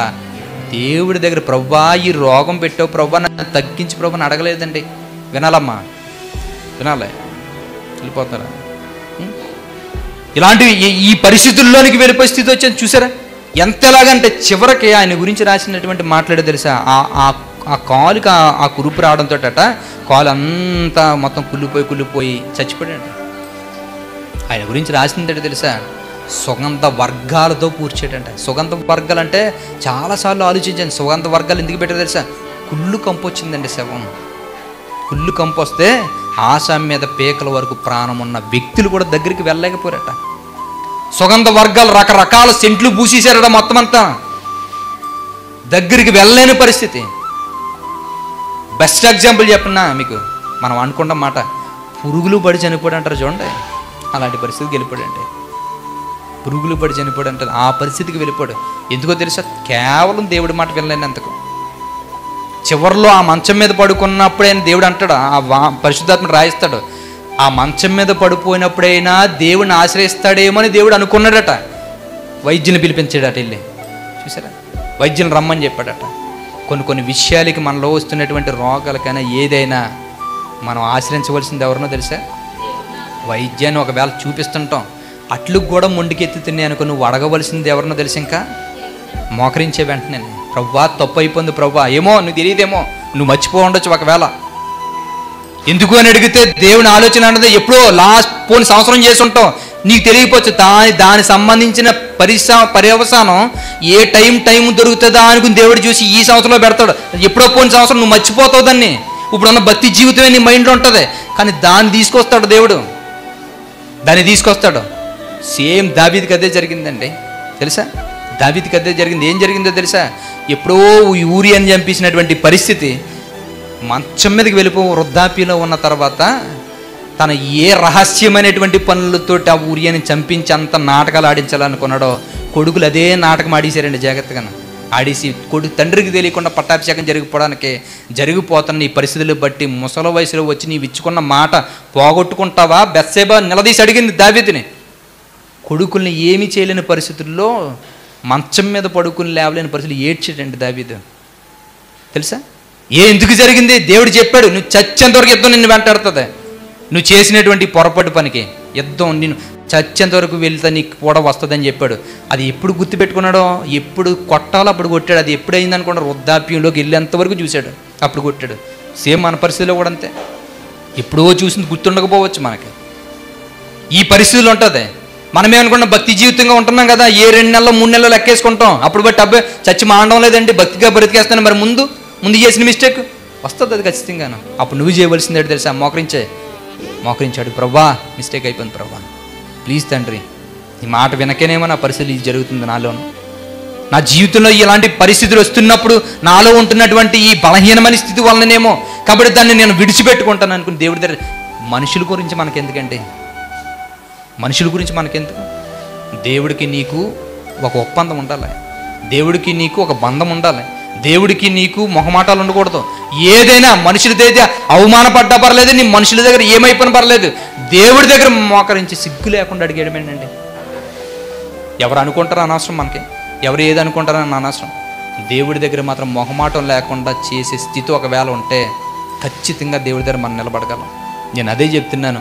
దేవుడి దగ్గర ప్రభువా ఈ రోగం పెట్టావు ప్రభువా నన్ను తగ్గించి ప్రభుని అడగలేదండి. వినాలమ్మా, వినాలి, వెళ్ళిపోతారా? ఇలాంటివి ఈ పరిస్థితుల్లోనికి వెళ్ళిపోయే స్థితి వచ్చేది చూసారా? ఎంతలాగంటే చివరికి ఆయన గురించి రాసినటువంటి మాట్లాడే తెలుసా? ఆ కాలుకి ఆ కురుపు రావడంతో కాలు అంతా మొత్తం కుళ్ళిపోయి చచ్చిపోయాడు. ఆయన గురించి రాసిందంటే తెలుసా? సుగంధ వర్గాలతో కూర్చేటంట. సుగంధ వర్గాలు అంటే చాలాసార్లు ఆలోచించాను. సుగంధ వర్గాలు ఎందుకు పెట్టారు తెలుసా? కుళ్ళు కంపు వచ్చిందండి. శవం కుళ్ళు కంపు వస్తే ఆశ మీద పీకల వరకు ప్రాణం ఉన్న వ్యక్తులు కూడా దగ్గరికి వెళ్ళలేకపోయారట. సుగంధ వర్గాలు రకరకాల సెంట్లు పూసేశారట. మొత్తం అంతా దగ్గరికి వెళ్ళలేని పరిస్థితి. బెస్ట్ ఎగ్జాంపుల్ చెప్పన్నా మీకు, మనం అనుకున్న మాట పురుగులు పడి చనిపోయాడు అంటారు చూడండి. అలాంటి పరిస్థితికి వెళ్ళిపోయాడంటే, పురుగులు పడి చనిపోయాడు అంటారు. ఆ పరిస్థితికి వెళ్ళిపోయాడు. ఎందుకో తెలుసా? కేవలం దేవుడి మాట వినలేనందుకు. చివరిలో ఆ మంచం మీద పడుకున్నప్పుడైనా దేవుడు అంటాడు, పరిశుద్ధాత్మ రాయిస్తాడు, ఆ మంచం మీద పడిపోయినప్పుడైనా దేవుడిని ఆశ్రయిస్తాడేమో అని దేవుడు అనుకున్నాడట. వైద్యుని పిలిపించాడట. వెళ్ళి చూసారా? వైద్యుని రమ్మని చెప్పాడట. కొన్ని విషయాలకి మనలో వస్తున్నటువంటి రోగాలకైనా ఏదైనా మనం ఆశ్రయించవలసింది ఎవరినో తెలుసా? వైద్యాన్ని ఒకవేళ చూపిస్తుంటాం, అట్లు కూడా మొండికెత్తుతున్నాయి అనుకో, నువ్వు అడగవలసింది ఎవరినో తెలుసు? ఇంకా మోకరించే వెంటనే ప్రభువా తప్పు అయిపోయింది ప్రభువా, ఏమో నువ్వు తెలియదేమో, నువ్వు మర్చిపో ఉండొచ్చు ఒకవేళ. ఎందుకు అని అడిగితే దేవుని ఆలోచన అన్నది ఎప్పుడో లాస్ట్ పోని సంవత్సరం చేసి ఉంటాం, నీకు తెలియకపోవచ్చు. దాని సంబంధించిన పర్యవసానం ఏ టైం దొరుకుతుందా అనుకుని దేవుడు చూసి ఈ సంవత్సరంలో పెడతాడు. ఎప్పుడో పోని సంవత్సరం నువ్వు మర్చిపోతావు దాన్ని. ఇప్పుడున్న భక్తి జీవితమే నీ మైండ్లో ఉంటుంది, కానీ దాన్ని తీసుకొస్తాడు దేవుడు, దాన్ని తీసుకొస్తాడు. సేమ్ దావీదుకి అదే జరిగిందండి. తెలుసా? దావీదుకి అదే జరిగింది. ఏం జరిగిందో తెలుసా? ఎప్పుడో ఊరియాని చంపించినటువంటి పరిస్థితి, మంచం మీదకి వృద్ధాప్యంలో ఉన్న తర్వాత తన ఏ రహస్యమైనటువంటి పనులతోటి ఆ ఊరియాని చంపించి అంత నాటకాలు ఆడించాలనుకున్నాడో, కొడుకులు అదే నాటకం ఆడేశారండి. జాగ్రత్తగా ఆడేసి తండ్రికి తెలియకుండా పట్టాభిషేకం జరిగిపోతున్న ఈ పరిస్థితులు బట్టి ముసలి వయసులో వచ్చి నీవు ఇచ్చుకున్న మాట పోగొట్టుకుంటావా? బెత్షెబా నిలదీసి అడిగింది దావీదుని. కొడుకుల్ని ఏమీ చేయలేని పరిస్థితుల్లో, మంచం మీద పడుకుని లేవలేని పరిస్థితులు ఏడ్చాడండి దావీదు. తెలుసా? ఎందుకు జరిగింది? దేవుడు చెప్పాడు, నువ్వు చచ్చేంతవరకు యుద్ధం నిన్ను వెంటాడుతుంది. నువ్వు చేసినటువంటి పొరపాటు పనికి యుద్ధం నిన్ను చచ్చేంతవరకు వెళ్తే నీకు కూడా వస్తుందని చెప్పాడు. అది ఎప్పుడు గుర్తుపెట్టుకున్నాడో, ఎప్పుడు కొట్టాలో అప్పుడు కొట్టాడు. అది ఎప్పుడైంది అనుకున్నా? వృద్ధాప్యంలోకి వెళ్ళేంతవరకు చూశాడు, అప్పుడు కొట్టాడు. సేమ్ మన పరిస్థితిలో కూడా అంతే. ఎప్పుడో చూసింది గుర్తుండకపోవచ్చు మనకి. ఈ పరిస్థితులు ఉంటుంది. మనమేమనుకున్నా భక్తి జీవితంగా ఉంటున్నాం కదా, ఏ 2 నెలలు 3 నెలలు లెక్కేసుకుంటాం. అప్పుడు బట్టి అబ్బాయి చచ్చి మానడం లేదండి, భక్తిగా బ్రతికేస్తాను. మరి ముందు చేసిన మిస్టేక్ వస్తుంది అది ఖచ్చితంగాను. అప్పుడు నువ్వు చేయవలసింది ఏంటి తెలుసా? మోకరించాడు, ప్రభా మిస్టేక్ అయిపోయింది ప్రభా, ప్లీజ్ తండ్రి ఈ మాట వినకేనేమో నా పరిస్థితి ఇది జరుగుతుంది నాలోను. నా జీవితంలో ఇలాంటి పరిస్థితులు వస్తున్నప్పుడు నాలో ఉంటున్నటువంటి ఈ బలహీనమైన స్థితి వలననేమో, కాబట్టి దాన్ని నేను విడిచిపెట్టుకుంటాను అనుకుని దేవుడి దగ్గర. మనుషుల గురించి మనకెందుకండి? దేవుడికి నీకు ఒక ఒప్పందం ఉండాలి, దేవుడికి నీకు ఒక బంధం ఉండాలి, దేవుడికి నీకు మొహమాటాలు ఉండకూడదు. ఏదైనా మనుషుల దగ్గర అవమానపడ్డా పర్లేదు, నీ మనుషుల దగ్గర ఏమైపోయినా పర్లేదు, దేవుడి దగ్గర మోకరించి సిగ్గు లేకుండా అడిగేయడమేనండి. ఎవరు అనుకుంటారో అనవసరం, మనకి ఎవరు ఏది అనుకుంటారో అని అనవసరం. దేవుడి దగ్గర మాత్రం మొహమాటం లేకుండా చేసే స్థితి ఒకవేళ ఉంటే ఖచ్చితంగా దేవుడి దగ్గర మనం నిలబడగలం. నేను అదే చెప్తున్నాను.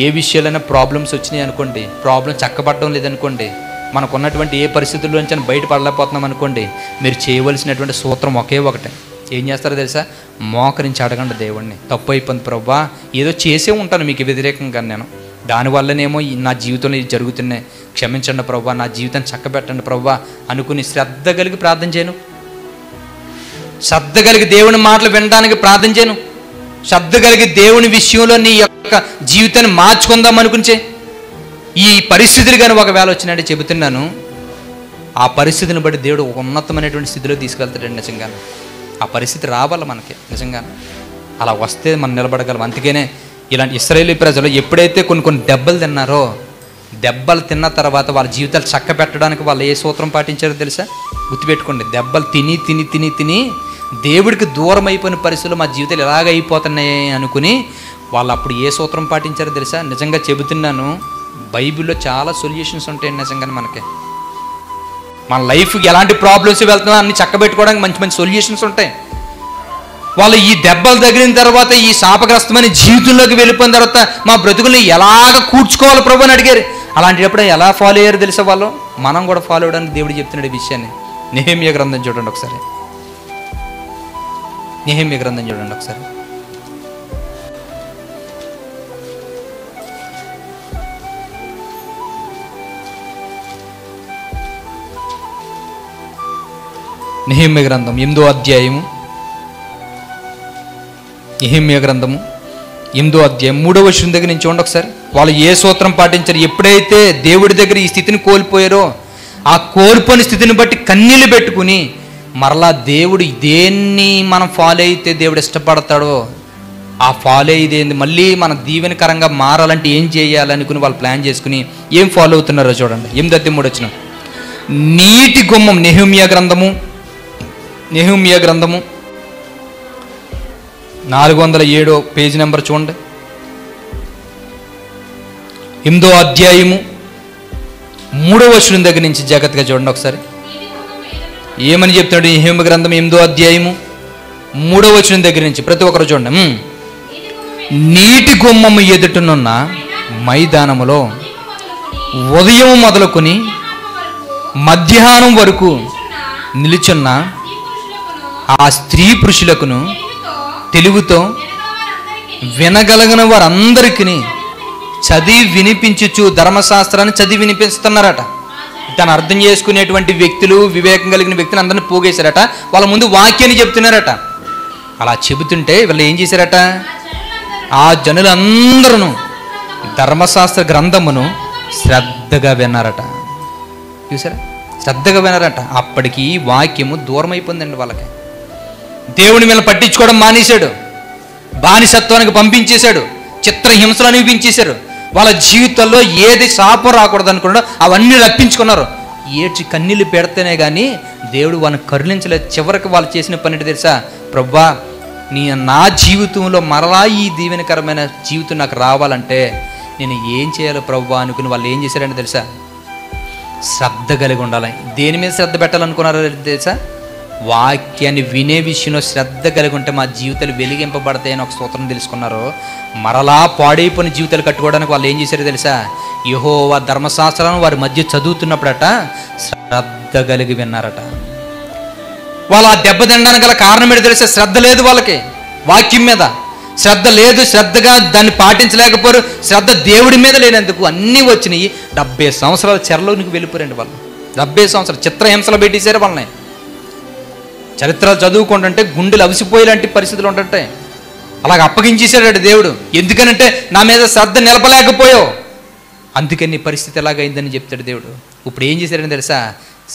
ఏ విషయాలైనా ప్రాబ్లమ్స్ వచ్చినాయి అనుకోండి, ప్రాబ్లం చక్కబడడం లేదనుకోండి, మనకు ఉన్నటువంటి ఏ పరిస్థితుల్లోంచి బయటపడలేకపోతున్నాం అనుకోండి, మీరు చేయవలసినటువంటి సూత్రం ఒకే ఒకటే. ఏం చేస్తారో తెలుసా? మోకరించి అడగండి దేవుడిని. తప్పు అయిపోయింది ప్రభువా, ఏదో చేసే ఉంటాను మీకు వ్యతిరేకంగా, నేను దానివల్లనేమో నా జీవితంలో ఇది జరుగుతున్నాయి, క్షమించండి ప్రభువా, నా జీవితాన్ని చక్కబెట్టండి ప్రభువా అనుకుని శ్రద్ధ కలిగి ప్రార్థన చేయను. శ్రద్ధ కలిగి దేవుని మాటలు వినడానికి ప్రార్థన చేయను. శ్రద్ధ కలిగి దేవుని విషయంలో నీ యొక్క జీవితాన్ని మార్చుకుందాం అనుకుంటే, ఈ పరిస్థితులు కానీ ఒకవేళ వచ్చినట్టు చెబుతున్నాను, ఆ పరిస్థితిని బట్టి దేవుడు ఒక ఉన్నతమైనటువంటి స్థితిలో తీసుకెళ్తాడండి. నిజంగా ఆ పరిస్థితి రావాలి మనకి. నిజంగా అలా వస్తే మనం నిలబడగలం. అందుకనే ఇలాంటి ఇశ్రాయేలు ప్రజలు ఎప్పుడైతే కొన్ని దెబ్బలు తిన్నారో, దెబ్బలు తిన్న తర్వాత వాళ్ళ జీవితాలు చక్క పెట్టడానికి వాళ్ళు ఏ సూత్రం పాటించారో తెలుసా? గుర్తుపెట్టుకోండి. దెబ్బలు తిని తిని తిని తిని దేవుడికి దూరం అయిపోయిన పరిస్థితుల్లో మా జీవితాలు ఎలాగ అయిపోతున్నాయి అనుకుని వాళ్ళు అప్పుడు ఏ సూత్రం పాటించారో తెలుసా? నిజంగా చెబుతున్నాను, బైబిల్లో చాలా సొల్యూషన్స్ ఉంటాయి నిజంగానే. మనకి మన లైఫ్కి ఎలాంటి ప్రాబ్లమ్స్ వెళ్తున్నా అన్ని చక్కబెట్టుకోవడానికి మంచి మంచి సొల్యూషన్స్ ఉంటాయి. వాళ్ళు ఈ దెబ్బలు తగిలిన తర్వాత, ఈ శాపగ్రస్తమైన జీవితంలోకి వెళ్ళిపోయిన తర్వాత మా బ్రతుకుల్ని ఎలాగ కూర్చుకోవాలి ప్రభు అని అడిగారు. అలాంటప్పుడు ఎలా ఫాలో అయ్యారు తెలుసా వాళ్ళు? మనం కూడా ఫాలో అవ్వడానికి దేవుడు చెప్తున్నాడు ఈ విషయాన్ని. నెహెమ్యా గ్రంథం చూడండి ఒకసారి. నెహెమ్యా గ్రంథం చూడండి ఒకసారి. నెహెమ్యా గ్రంథం 8వ అధ్యాయము. నెహెమ్యా గ్రంథము 8వ అధ్యాయం 3వ వచనం దగ్గర నుంచి చూడండి ఒకసారి. వాళ్ళు ఏ సూత్రం పాటించారు? ఎప్పుడైతే దేవుడి దగ్గర ఈ స్థితిని కోల్పోయారో, ఆ కోల్పోయిన స్థితిని బట్టి కన్నీళ్ళు పెట్టుకుని మరలా దేవుడు దేన్ని మనం ఫాలో అయితే దేవుడు ఇష్టపడతాడో ఆ ఫాలో అయ్యేది మళ్ళీ మన దీవెనకరంగా మారాలంటే ఏం చేయాలనుకుని వాళ్ళు ప్లాన్ చేసుకుని ఏం ఫాలో అవుతున్నారో చూడండి. 8:3 వచనం. నీటి గుమ్మం. నెహెమ్యా గ్రంథము 407 పేజీ నెంబర్ చూడండి. 8వ అధ్యాయము 3వ వచనం దగ్గర నుంచి జాగ్రత్తగా చూడండి ఒకసారి. ఏమని చెప్తాడు? నెహెమ్యా గ్రంథం 8వ అధ్యాయము 3వ వచనం దగ్గర నుంచి ప్రతి ఒక్కరు చూడండి. నీటి గుమ్మము ఎదుటనున్న మైదానములో ఉదయం మొదలుకొని మధ్యాహ్నం వరకు నిలుచున్న ఆ స్త్రీ పురుషులకును తెలుగుతో వినగలిగిన వారందరికీ చదివి వినిపించుచు ధర్మశాస్త్రాన్ని చదివి వినిపిస్తున్నారట. తను అర్థం చేసుకునేటువంటి వ్యక్తులు, వివేకం కలిగిన వ్యక్తులు అందరిని పోగేశారట. వాళ్ళ ముందు వాక్యాన్ని చెప్తున్నారట. అలా చెబుతుంటే వీళ్ళు ఏం చేశారట? ఆ జనులందరూ ధర్మశాస్త్ర గ్రంథమును శ్రద్ధగా విన్నారట. చూసారా? శ్రద్ధగా విన్నారట. అప్పటికి వాక్యము దూరం అయిపోయిందండి వాళ్ళకి. దేవుని మీద పట్టించుకోవడం మానేశాడు. బానిసత్వానికి పంపించేశాడు. చిత్రహింసలు అనిపించేశారు. వాళ్ళ జీవితంలో ఏది శాపం రాకూడదు అనుకున్నాడో అవన్నీ రప్పించుకున్నారు. ఏడ్చి కన్నీళ్ళు పెడితేనే కానీ దేవుడు వాళ్ళని కరుణించలేదు. చివరికి వాళ్ళు చేసిన పని తెలుసా? ప్రభువా, నా జీవితంలో మరలా ఈ దీవెనకరమైన జీవితం నాకు రావాలంటే నేను ఏం చేయాలి ప్రభువా అనుకుని వాళ్ళు ఏం చేశారంటే తెలుసా? శ్రద్ధ కలిగి ఉండాలి. దేని మీద శ్రద్ధ పెట్టాలనుకున్నారో తెలుసా? వాక్యాన్ని వినే విషయంలో శ్రద్ధ కలిగి ఉంటే మా జీవితాలు వెలిగింపబడతాయని ఒక సూత్రం తెలుసుకున్నారు. మరలా పాడైపోయిన జీవితాలు కట్టుకోవడానికి వాళ్ళు ఏం చేశారో తెలుసా? యెహోవా ధర్మశాస్త్రాలను వారి మధ్య చదువుతున్నప్పుడట శ్రద్ధ కలిగి విన్నారట. వాళ్ళు ఆ దెబ్బ తినడానికి గల కారణం ఏంటో తెలుసా? శ్రద్ధ లేదు వాళ్ళకి. వాక్యం మీద శ్రద్ధ లేదు. శ్రద్ధగా దాన్ని పాటించలేకపోయారు. శ్రద్ధ దేవుడి మీద లేనందుకు అన్నీ వచ్చినాయి. 70 సంవత్సరాల చెరలోనికి వెళ్ళిపోయారండి వాళ్ళు. 70 సంవత్సరాలు చిత్రహింసలు పెట్టేశారు వాళ్ళని. చరిత్రలు చదువుకుంటుంటే గుండెలు అవిసిపోయేలాంటి పరిస్థితులు ఉంటుంటాయి. అలాగ అప్పగించేశాడు దేవుడు. ఎందుకనంటే నా మీద శ్రద్ధ నిలపలేకపోయావు, అందుకని నీ పరిస్థితి ఎలాగైందని చెప్తాడు దేవుడు. ఇప్పుడు ఏం చేశారని తెలుసా?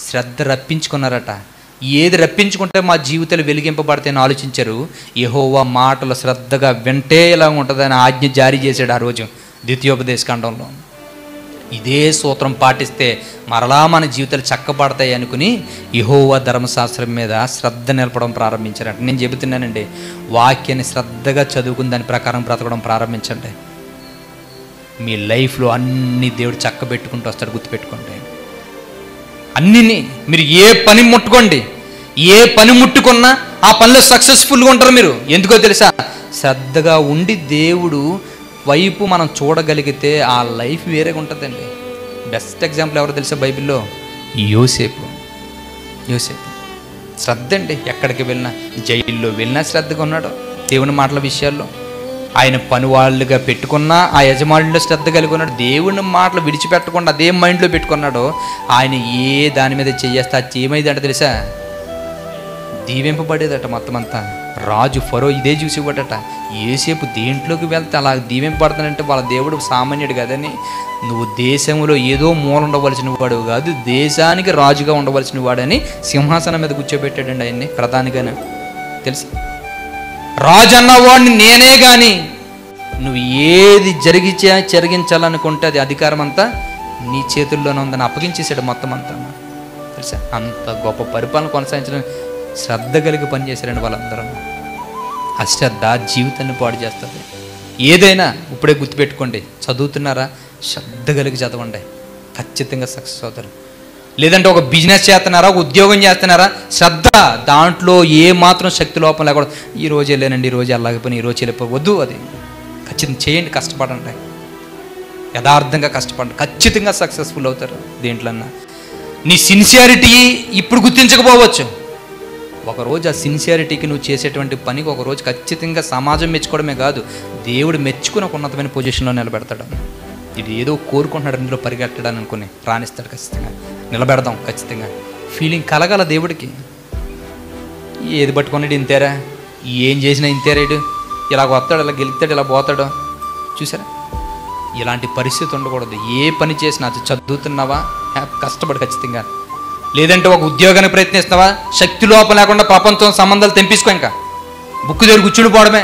శ్రద్ధ రప్పించుకున్నారట. ఏది రప్పించుకుంటే మా జీవితాలు వెలిగింపబడతాయని ఆలోచించారు. యెహోవా మాటలు శ్రద్ధగా వింటే ఎలా ఉంటుందని ఆజ్ఞ జారీ చేశాడు ఆ రోజు ద్వితీయోపదేశ కాండంలో. ఇదే సూత్రం పాటిస్తే మరలా మన జీవితాలు చక్కబడతాయి అనుకుని యెహోవా ధర్మశాస్త్రం మీద శ్రద్ధ నిలపడం ప్రారంభించారంట. నేను చెబుతున్నానండి, వాక్యాన్ని శ్రద్ధగా చదువుకుని దాని ప్రకారం బ్రతకడం ప్రారంభించండి. మీ లైఫ్లో అన్ని దేవుడు చక్కబెట్టుకుంటూ వస్తాడు. గుర్తుపెట్టుకోండి, అన్నిని మీరు ఏ పని ముట్టుకోండి, ఏ పని ముట్టుకున్నా ఆ పనిలో సక్సెస్ఫుల్గా ఉంటారు మీరు. ఎందుకో తెలుసా? శ్రద్ధగా ఉండి దేవుడు వైపు మనం చూడగలిగితే ఆ లైఫ్ వేరేగా ఉంటుందండి. బెస్ట్ ఎగ్జాంపుల్ ఎవరో తెలుసా బైబిల్లో? యోసేపు. శ్రద్ధ అండి. ఎక్కడికి వెళ్ళినా, జైల్లో వెళ్ళినా శ్రద్ధగా ఉన్నాడు దేవుని మాటల విషయాల్లో. ఆయన పని వాళ్ళుగా పెట్టుకున్నా ఆ యజమానుల్లో శ్రద్ధ కలిగి ఉన్నాడు. దేవుని మాటలు విడిచిపెట్టకుండా అదే మైండ్లో పెట్టుకున్నాడు. ఆయన ఏ దాని మీద చేయేస్తే అది ఏమైందంటే తెలుసా? దీవింపబడేదట మొత్తం అంతా. రాజు ఫరో ఇదే చూసివ్వడట. యోసేపు దేంట్లోకి వెళ్తే అలా దీవింపబడతానంటే వాళ్ళ దేవుడు సామాన్యుడు కదని. నువ్వు దేశంలో ఏదో మూల ఉండవలసిన వాడు కాదు, దేశానికి రాజుగా ఉండవలసిన వాడని సింహాసనం మీద కూర్చోబెట్టాడండి ఆయన్ని ప్రధానిగానే. తెలుసు, రాజు అన్నవాడిని నేనే కానీ నువ్వు ఏది జరిగించాలనుకుంటే అది అధికారం అంతా నీ చేతుల్లోనే ఉందని అప్పగించేశాడు మొత్తం అంతా. తెలుసా, అంత గొప్ప పరిపాలన కొనసాగించడం శ్రద్ధ కలిగి పనిచేశారండి వాళ్ళందరూ. అశ్రద్ధ జీవితాన్ని పాడు చేస్తుంది. ఏదైనా ఇప్పుడే గుర్తుపెట్టుకోండి, చదువుతున్నారా శ్రద్ధ కలిగి చదవండి, ఖచ్చితంగా సక్సెస్ అవుతారు. లేదంటే ఒక బిజినెస్ చేస్తున్నారా, ఒక ఉద్యోగం చేస్తున్నారా, శ్రద్ధ, దాంట్లో ఏ మాత్రం శక్తి లోపం లేకుండా ఈ రోజు వెళ్ళానండి, ఈ రోజు వెళ్ళకపోయినా ఈ రోజు వెళ్ళిపోవద్దు. అది ఖచ్చితంగా చేయండి, కష్టపడండి, యథార్థంగా కష్టపడండి, ఖచ్చితంగా సక్సెస్ఫుల్ అవుతారు. దేంట్లన్నా నీ సిన్సియారిటీ ఇప్పుడు గుర్తించకపోవచ్చు, ఒకరోజు ఆ సిన్సియారిటీకి నువ్వు చేసేటువంటి పనికి ఒకరోజు ఖచ్చితంగా సమాజం మెచ్చుకోవడమే కాదు, దేవుడు మెచ్చుకుని ఒక ఉన్నతమైన పొజిషన్లో నిలబెడతాడు. ఇది ఏదో కోరుకుంటున్నాడు ఇందులో పరిగెట్టడానికి అనుకుని రాణిస్తాడు. ఖచ్చితంగా నిలబెడదాం, ఖచ్చితంగా ఫీలింగ్ కలగాల దేవుడికి. ఏది పట్టుకున్నాడు ఇంతేరా, ఏం చేసినా ఇంతేరాడు, ఇలా వస్తాడు, ఇలా గెలుస్తాడు, ఇలా పోతాడు. చూసారా, ఇలాంటి పరిస్థితి ఉండకూడదు. ఏ పని చేసినా, అది చదువుతున్నావా కష్టపడు ఖచ్చితంగా, లేదంటే ఒక ఉద్యోగానికి ప్రయత్నిస్తున్నావా శక్తి లోపం లేకుండా ప్రపంచం సంబంధాలు తెంపించుకో, ఇంకా బుక్కు దగ్గర కూర్చుని పోవడమే,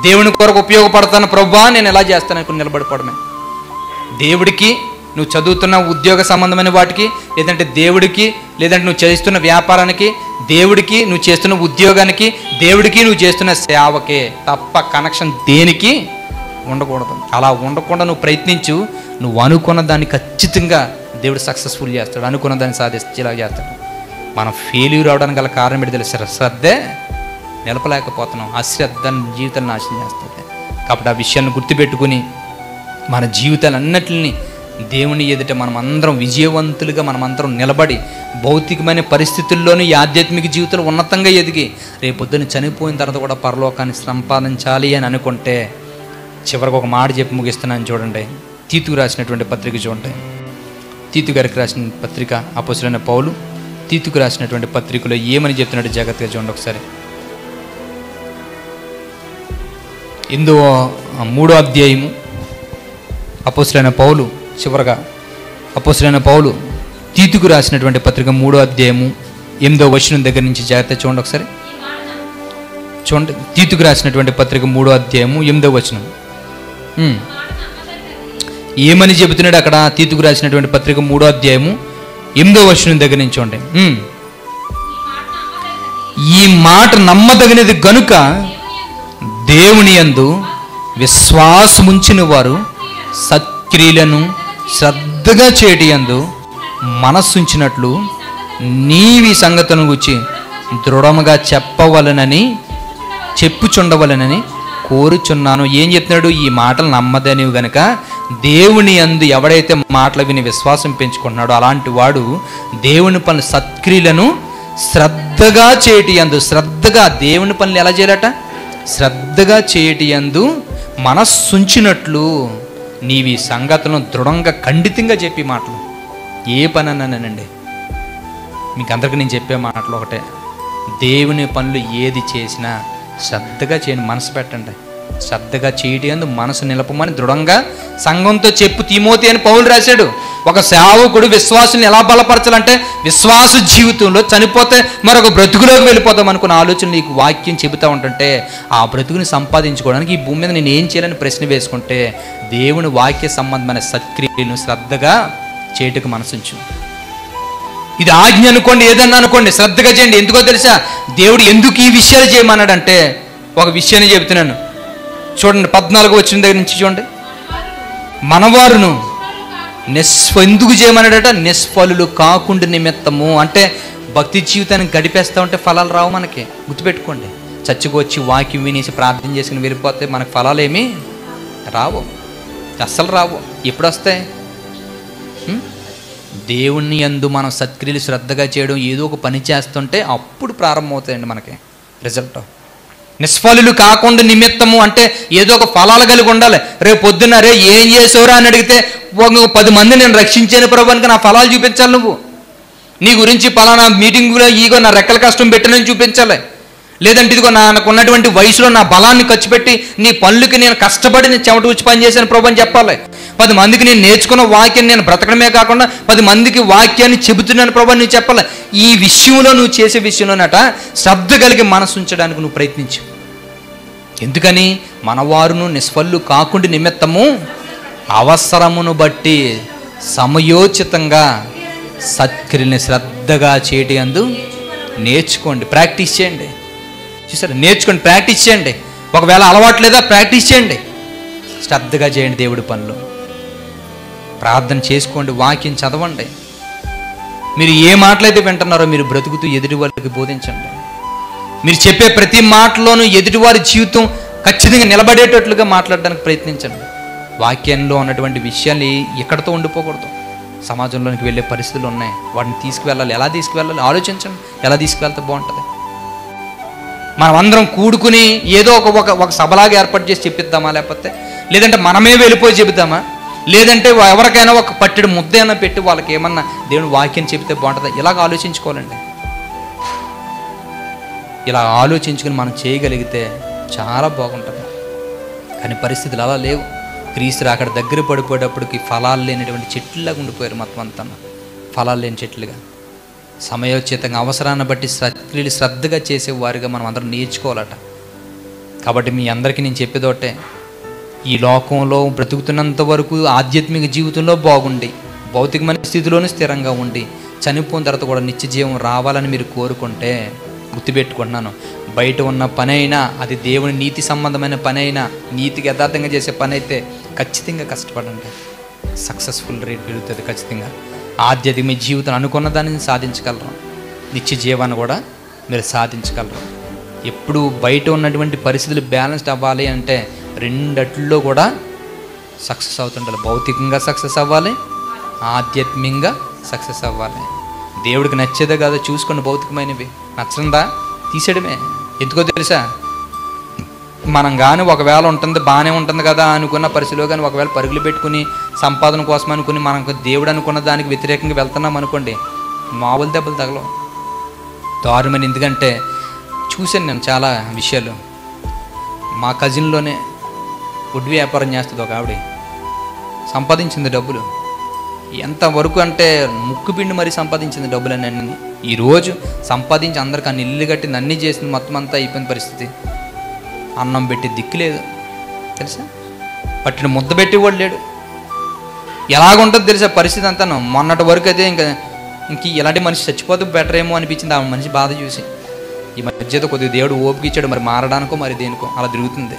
దేవుని కొరకు ఉపయోగపడతాను ప్రభువా నేను ఎలా చేస్తాను అనుకుని నిలబడిపోవడమే. దేవుడికి నువ్వు చదువుతున్న ఉద్యోగ సంబంధమైన వాటికి, లేదంటే దేవుడికి, లేదంటే నువ్వు చేస్తున్న వ్యాపారానికి, దేవుడికి నువ్వు చేస్తున్న ఉద్యోగానికి, దేవుడికి నువ్వు చేస్తున్న సేవకే తప్ప కనెక్షన్ దేనికి ఉండకూడదు. అలా ఉండకుండా నువ్వు ప్రయత్నించు, నువ్వు అనుకున్న దాన్ని ఖచ్చితంగా దేవుడు సక్సెస్ఫుల్ చేస్తాడు, అనుకున్న దాన్ని సాధించేలా చేస్తాడు. మనం ఫెయిల్యూర్ అవడానికి గల కారణం ఏంటి తెలుసు? శ్రద్ధే నిలపలేకపోతున్నాం. అశ్రద్ధ జీవితాన్ని నాశనం చేస్తుంది. కాబట్టి ఆ విషయాన్ని గుర్తుపెట్టుకుని మన జీవితాలన్నిటిని దేవుని ఎదుట మనం అందరం విజయవంతులుగా మనమందరం నిలబడి భౌతికమైన పరిస్థితుల్లోనూ ఈ ఆధ్యాత్మిక జీవితంలో ఉన్నతంగా ఎదిగి రేపొద్దున చనిపోయిన తర్వాత కూడా పరలోకాన్ని సంపాదించాలి అని అనుకుంటే, చివరికి ఒక మాట చెప్పి ముగిస్తున్నాను చూడండి. తీతుకు రాసినటువంటి పత్రిక చూడండి. తీతు గారికి రాసిన పత్రిక అపోస్తలుడైన పౌలు తీతుకు రాసినటువంటి పత్రికలో ఏమని చెప్తున్నాడు జాగ్రత్తగా చూడండి ఒకసారి. 8వ 3వ అధ్యాయము అపోస్తలుడైన పౌలు చివరగా అపోస్తలుడైన పౌలు తీతుకు రాసినటువంటి పత్రిక 3వ అధ్యాయము 8వ వచనం దగ్గర నుంచి జాగ్రత్తగా చూడండి ఒకసారి. చూడండి, తీతుకు రాసినటువంటి పత్రిక 3వ అధ్యాయము 8వ వచనం ఏమని చెబుతున్నాడు అక్కడ? తీతుకు రాసినటువంటి పత్రిక 3వ అధ్యాయము 8వ వచనం దగ్గర నుంచి చూడండి. ఈ మాట నమ్మదగినది గనుక దేవుని యందు విశ్వాసముంచిన వారు సత్క్రియలను శ్రద్ధగా చేయటి యందు మనస్సుంచినట్లు నీవి సంగతులను గురించి దృఢముగా చెప్పుచుండవలనని కోరుచున్నాను. ఏం చెప్తున్నాడు? ఈ మాటలు నమ్మదనివి గనుక దేవుని యందు ఎవడైతే మాటలు విని విశ్వాసం పెంచుకుంటున్నాడో అలాంటి వాడు దేవుని పనులు సత్క్రియలను శ్రద్ధగా చేయటి యందు, శ్రద్ధగా దేవుని పనులు ఎలా చేయాలట? శ్రద్ధగా చేయటి యందు మనస్సుంచినట్లు నీవి సంగతులను దృఢంగా ఖండితంగా చెప్పి మాటలు. ఏ పని అన్నానండి మీకు అందరికీ నేను చెప్పే మాటలు ఒకటే, దేవుని పనులు ఏది చేసినా శ్రద్ధగా చేయండి, మనసు పెట్టండి. శ్రద్ధగా చేయటందు మనసు నిలపమని దృఢంగా సంఘంతో చెప్పు తిమోతి అని పౌలు రాశాడు. ఒక సేవకుడు విశ్వాసుని ఎలా బలపరచాలంటే విశ్వాస జీవితంలో చనిపోతే మరొక బ్రతుకులోకి వెళ్ళిపోతాం అనుకున్న ఆలోచన నీకు వాక్యం చెబుతూ ఉంటుంటే ఆ బ్రతుకుని సంపాదించుకోవడానికి ఈ భూమి మీద నేను ఏం చేయాలని ప్రశ్న వేసుకుంటే దేవుని వాక్య సంబంధమైన సత్క్రియలను శ్రద్ధగా చేయటకు మనసుంచు. ఇది ఆజ్ఞ అనుకోండి, ఏదన్నా అనుకోండి, శ్రద్ధగా చేయండి. ఎందుకో తెలుసా, దేవుడు ఎందుకు ఈ విషయాలు చేయమన్నాడంటే ఒక విషయాన్ని చెబుతున్నాను చూడండి. 14 వచ్చిన దగ్గర నుంచి చూడండి. మనవారును ఎందుకు చేయమన్నాడట? నిష్ఫలులు కాకుండా నిమిత్తము. అంటే భక్తి జీవితాన్ని గడిపేస్తూ ఉంటే ఫలాలు రావు మనకి. గుర్తుపెట్టుకోండి. చర్చకు వచ్చి వాక్యం వినేసి ప్రార్థన చేసుకుని వెళ్ళిపోతే మనకు ఫలాలు ఏమీ రావు, అస్సలు రావు. ఎప్పుడు వస్తాయి? దేవుణ్ణి యందు మనం సత్క్రియలు శ్రద్ధగా చేయడం, ఏదో ఒక పని చేస్తుంటే అప్పుడు ప్రారంభమవుతాయండి మనకి రిజల్ట్. నిష్ఫలులు కాకుండా నిమిత్తము అంటే ఏదో ఒక ఫలాలు కలిగి ఉండాలి. రేపు పొద్దున్న ఏం చేసావురా అని అడిగితే 10 మంది నేను రక్షించాను ప్రభు అని నా ఫలాలు చూపించాలి. నువ్వు నీ గురించి పలానా మీటింగ్లో ఈగో నా రెక్కల కష్టం పెట్టినని చూపించాలి. లేదంటే ఇదిగో నాకు ఉన్నటువంటి వయసులో నా బలాన్ని ఖర్చు పెట్టి నీ పనులకి నేను కష్టపడి నేను చెమట ఉచ్చి పని చేశాను ప్రభు అని చెప్పాలి. 10 మందికి నేను నేర్చుకున్న వాక్యాన్ని నేను బ్రతకడమే కాకుండా 10 మందికి వాక్యాన్ని చెబుతున్నాను ప్రభు అని నువ్వు చెప్పాలి. ఈ విషయంలో నువ్వు చేసే విషయంలోనట శ్రద్ధ కలిగి మనసు ఉంచడానికి నువ్వు ప్రయత్నించు. ఎందుకని? మనవారును నిష్ఫలు కాకుండా నిమిత్తము అవసరమును బట్టి సమయోచితంగా సత్క్రియని శ్రద్ధగా చేయటందు నేర్చుకోండి, ప్రాక్టీస్ చేయండి. చూసారా, నేర్చుకోండి, ప్రాక్టీస్ చేయండి. ఒకవేళ అలవాటు లేదా ప్రాక్టీస్ చేయండి, శ్రద్ధగా చేయండి. దేవుడి పనులు ప్రార్థన చేసుకోండి, వాక్యం చదవండి. మీరు ఏ మాటలైతే వింటున్నారో మీరు బ్రతుకుతూ ఎదుటి వాళ్ళకి బోధించండి. మీరు చెప్పే ప్రతి మాటలోనూ ఎదుటివారి జీవితం ఖచ్చితంగా నిలబడేటట్లుగా మాట్లాడడానికి ప్రయత్నించండి. వాక్యంలో ఉన్నటువంటి విషయాన్ని ఎక్కడితో ఉండిపోకూడదు. సమాజంలోనికి వెళ్ళే పరిస్థితులు ఉన్నాయి, వాటిని తీసుకువెళ్ళాలి. ఎలా తీసుకువెళ్ళాలి ఆలోచించండి. ఎలా తీసుకువెళ్తే బాగుంటుంది? మనం అందరం కూడుకుని ఏదో ఒక సభలాగా ఏర్పాటు చేసి చెప్పిద్దామా? లేదంటే మనమే వెళ్ళిపోయి చెబుతామా? లేదంటే ఎవరికైనా ఒక పట్టెడు ముద్ద అయినా పెట్టి వాళ్ళకి ఏమన్నా దేవుని వాక్యం చెబితే బాగుంటుందా? ఇలాగ ఆలోచించుకోవాలండి. ఇలా ఆలోచించుకుని మనం చేయగలిగితే చాలా బాగుంటుంది. కానీ పరిస్థితులు అలా లేవు. క్రీస్తు అక్కడ దగ్గర పడిపోయేటప్పటికి ఫలాలు లేనిటువంటి చెట్లులాగా ఉండిపోయారు. మొత్తం అంతా ఫలాలు లేని చెట్లుగా. సమయోచితంగా అవసరాన్ని బట్టి సత్క్రియలు శ్రద్ధగా చేసేవారిగా మనం అందరం నేర్చుకోవాలట. కాబట్టి మీ అందరికీ నేను చెప్పేదోటే, ఈ లోకంలో బ్రతుకుతున్నంత వరకు ఆధ్యాత్మిక జీవితంలో బాగుండి భౌతికమైన స్థితిలోనే స్థిరంగా ఉండి చనిపోయిన తర్వాత కూడా నిత్య జీవం రావాలని మీరు కోరుకుంటే గుర్తుపెట్టుకుంటున్నాను, బయట ఉన్న పని అయినా అది దేవుని నీతి సంబంధమైన పని అయినా నీతికి యథార్థంగా చేసే పని అయితే ఖచ్చితంగా కష్టపడండి. సక్సెస్ఫుల్ రేట్ పెరుగుతుంది. ఖచ్చితంగా ఆధ్యాత్మిక జీవితం అనుకున్న దానిని సాధించగలరు. నిత్య జీవాన్ని కూడా మీరు సాధించగలరు. ఎప్పుడు బయట ఉన్నటువంటి పరిస్థితులు బ్యాలెన్స్డ్ అవ్వాలి అంటే రెండట్లో కూడా సక్సెస్ అవుతుండాలి. భౌతికంగా సక్సెస్ అవ్వాలి, ఆధ్యాత్మికంగా సక్సెస్ అవ్వాలి. దేవుడికి నచ్చేదే కదా చూసుకోండి. భౌతికమైనవి నచ్చందా తీసేయడమే. ఎందుకో తెలుసా, మనం కానీ ఒకవేళ ఉంటుంది బాగానే ఉంటుంది కదా అనుకున్న పరిస్థితిలో కానీ ఒకవేళ పరుగులు పెట్టుకుని సంపాదన కోసం అనుకుని మనకు దేవుడు అనుకున్న దానికి వ్యతిరేకంగా వెళ్తున్నాం అనుకోండి, మామూలు దెబ్బలు తగలవు, దారుణమైన. ఎందుకంటే చూశాను నేను చాలా విషయాలు. మా కజిన్లోనే వుడ్ వ్యాపారం చేస్తుంది ఒక ఆవిడ, సంపాదించింది డబ్బులు. ఎంతవరకు అంటే ముక్కు పిండి మరీ సంపాదించింది డబ్బులు అన్నీ. ఈరోజు సంపాదించి అందరికి అన్ని ఇల్లు కట్టింది, అన్నీ చేసింది, మొత్తం అంతా అయిపోయిన పరిస్థితి. అన్నం పెట్టి దిక్కు లేదు తెలుసా, పట్టిన ముద్ద పెట్టేవాడు లేడు. ఎలాగుంటుంది తెలుసా పరిస్థితి అంతాను. మొన్నటి వరకు అయితే ఇంక ఇలాంటి మనిషి చచ్చిపోతే బెటర్ ఏమో అనిపించింది ఆ మనిషి బాధ చూసి. ఈ మధ్యతో కొద్దిగా దేవుడు ఓపిక ఇచ్చాడు, మరి మారడానికో మరి దేనికో అలా తిరుగుతుంది.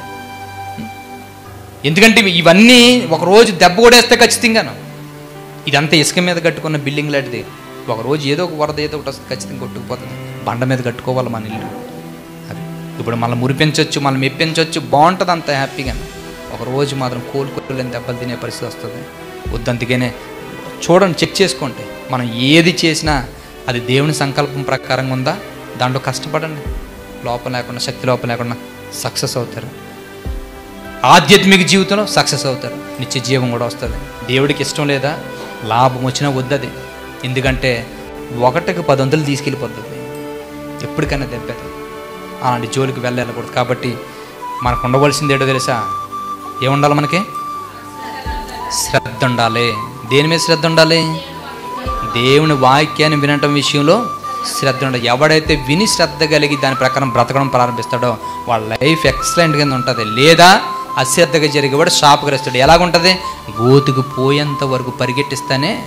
ఎందుకంటే ఇవన్నీ ఒకరోజు దెబ్బ కొడేస్తే ఖచ్చితంగాను. ఇదంతా ఇసుక మీద కట్టుకున్న బిల్డింగ్ లాంటిది. ఒకరోజు ఏదో ఒక వరద ఏదో ఒకటి వస్తే ఖచ్చితంగా కొట్టుకుపోతుంది. బండ మీద కట్టుకోవాలి మన ఇల్లు. అది ఇప్పుడు మళ్ళీ మురిపించవచ్చు, మళ్ళీ మెప్పించవచ్చు, బాగుంటుంది అంత హ్యాపీగా. ఒకరోజు మాత్రం కోలుకోలేని దెబ్బలు తినే పరిస్థితి వస్తుంది. వద్దంతగానే చూడండి, చెక్ చేసుకోండి. మనం ఏది చేసినా అది దేవుని సంకల్పం ప్రకారంగా ఉందా, దాంట్లో కష్టపడండి. లోపం లేకుండా, శక్తి లోపం లేకుండా సక్సెస్ అవుతారు. ఆధ్యాత్మిక జీవితంలో సక్సెస్ అవుతారు. నిత్య జీవం కూడా వస్తుంది. దేవుడికి ఇష్టం లేదా లాభం వచ్చినా వద్దది. ఎందుకంటే 1కి 10 వంతులు తీసుకెళ్ళిపోతుంది, ఎప్పటికైనా దెబ్బది. అలాంటి జోలికి వెళ్ళకూడదు. కాబట్టి మనకు ఉండవలసింది ఏంటో తెలుసా? ఏముండాలి మనకి? శ్రద్ధ ఉండాలి. దేని మీద శ్రద్ధ ఉండాలి? దేవుని వాక్యాన్ని వినటం విషయంలో శ్రద్ధ ఉండాలి. ఎవడైతే విని శ్రద్ధ కలిగి దాని ప్రకారం బ్రతకడం ప్రారంభిస్తాడో వాళ్ళ లైఫ్ ఎక్సలెంట్ కింద ఉంటుంది. లేదా అశ్రద్ధగా జరిగేవాడు శాపగ్రస్తుడు. ఎలాగుంటుంది? గోతుకు పోయేంత వరకు పరిగెట్టిస్తూనే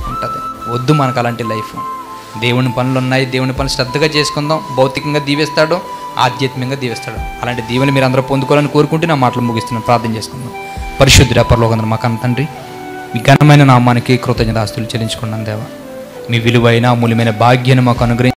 ఉంటుంది. వద్దు మనకు అలాంటి లైఫ్. దేవుని పనులు ఉన్నాయి, దేవుని పనులు శ్రద్ధగా చేసుకుందాం. భౌతికంగా దీవిస్తాడు, ఆధ్యాత్మికంగా దీవిస్తాడు. అలాంటి దీవెని మీరు అందరూ పొందుకోవాలని కోరుకుంటూ నా మాటలు ముగిస్తున్నాను. ప్రార్థన చేసుకుందాం. పరిశుద్ధుడ పరలోకమందున్న మా కన్న తండ్రి, మీ ఘనమైన నామానికి కృతజ్ఞతాస్తుతులు చెల్లించుకున్నాను దేవా. మీ విలువైన అమూల్యమైన భాగ్యాన్ని మాకు అనుగ్రహించి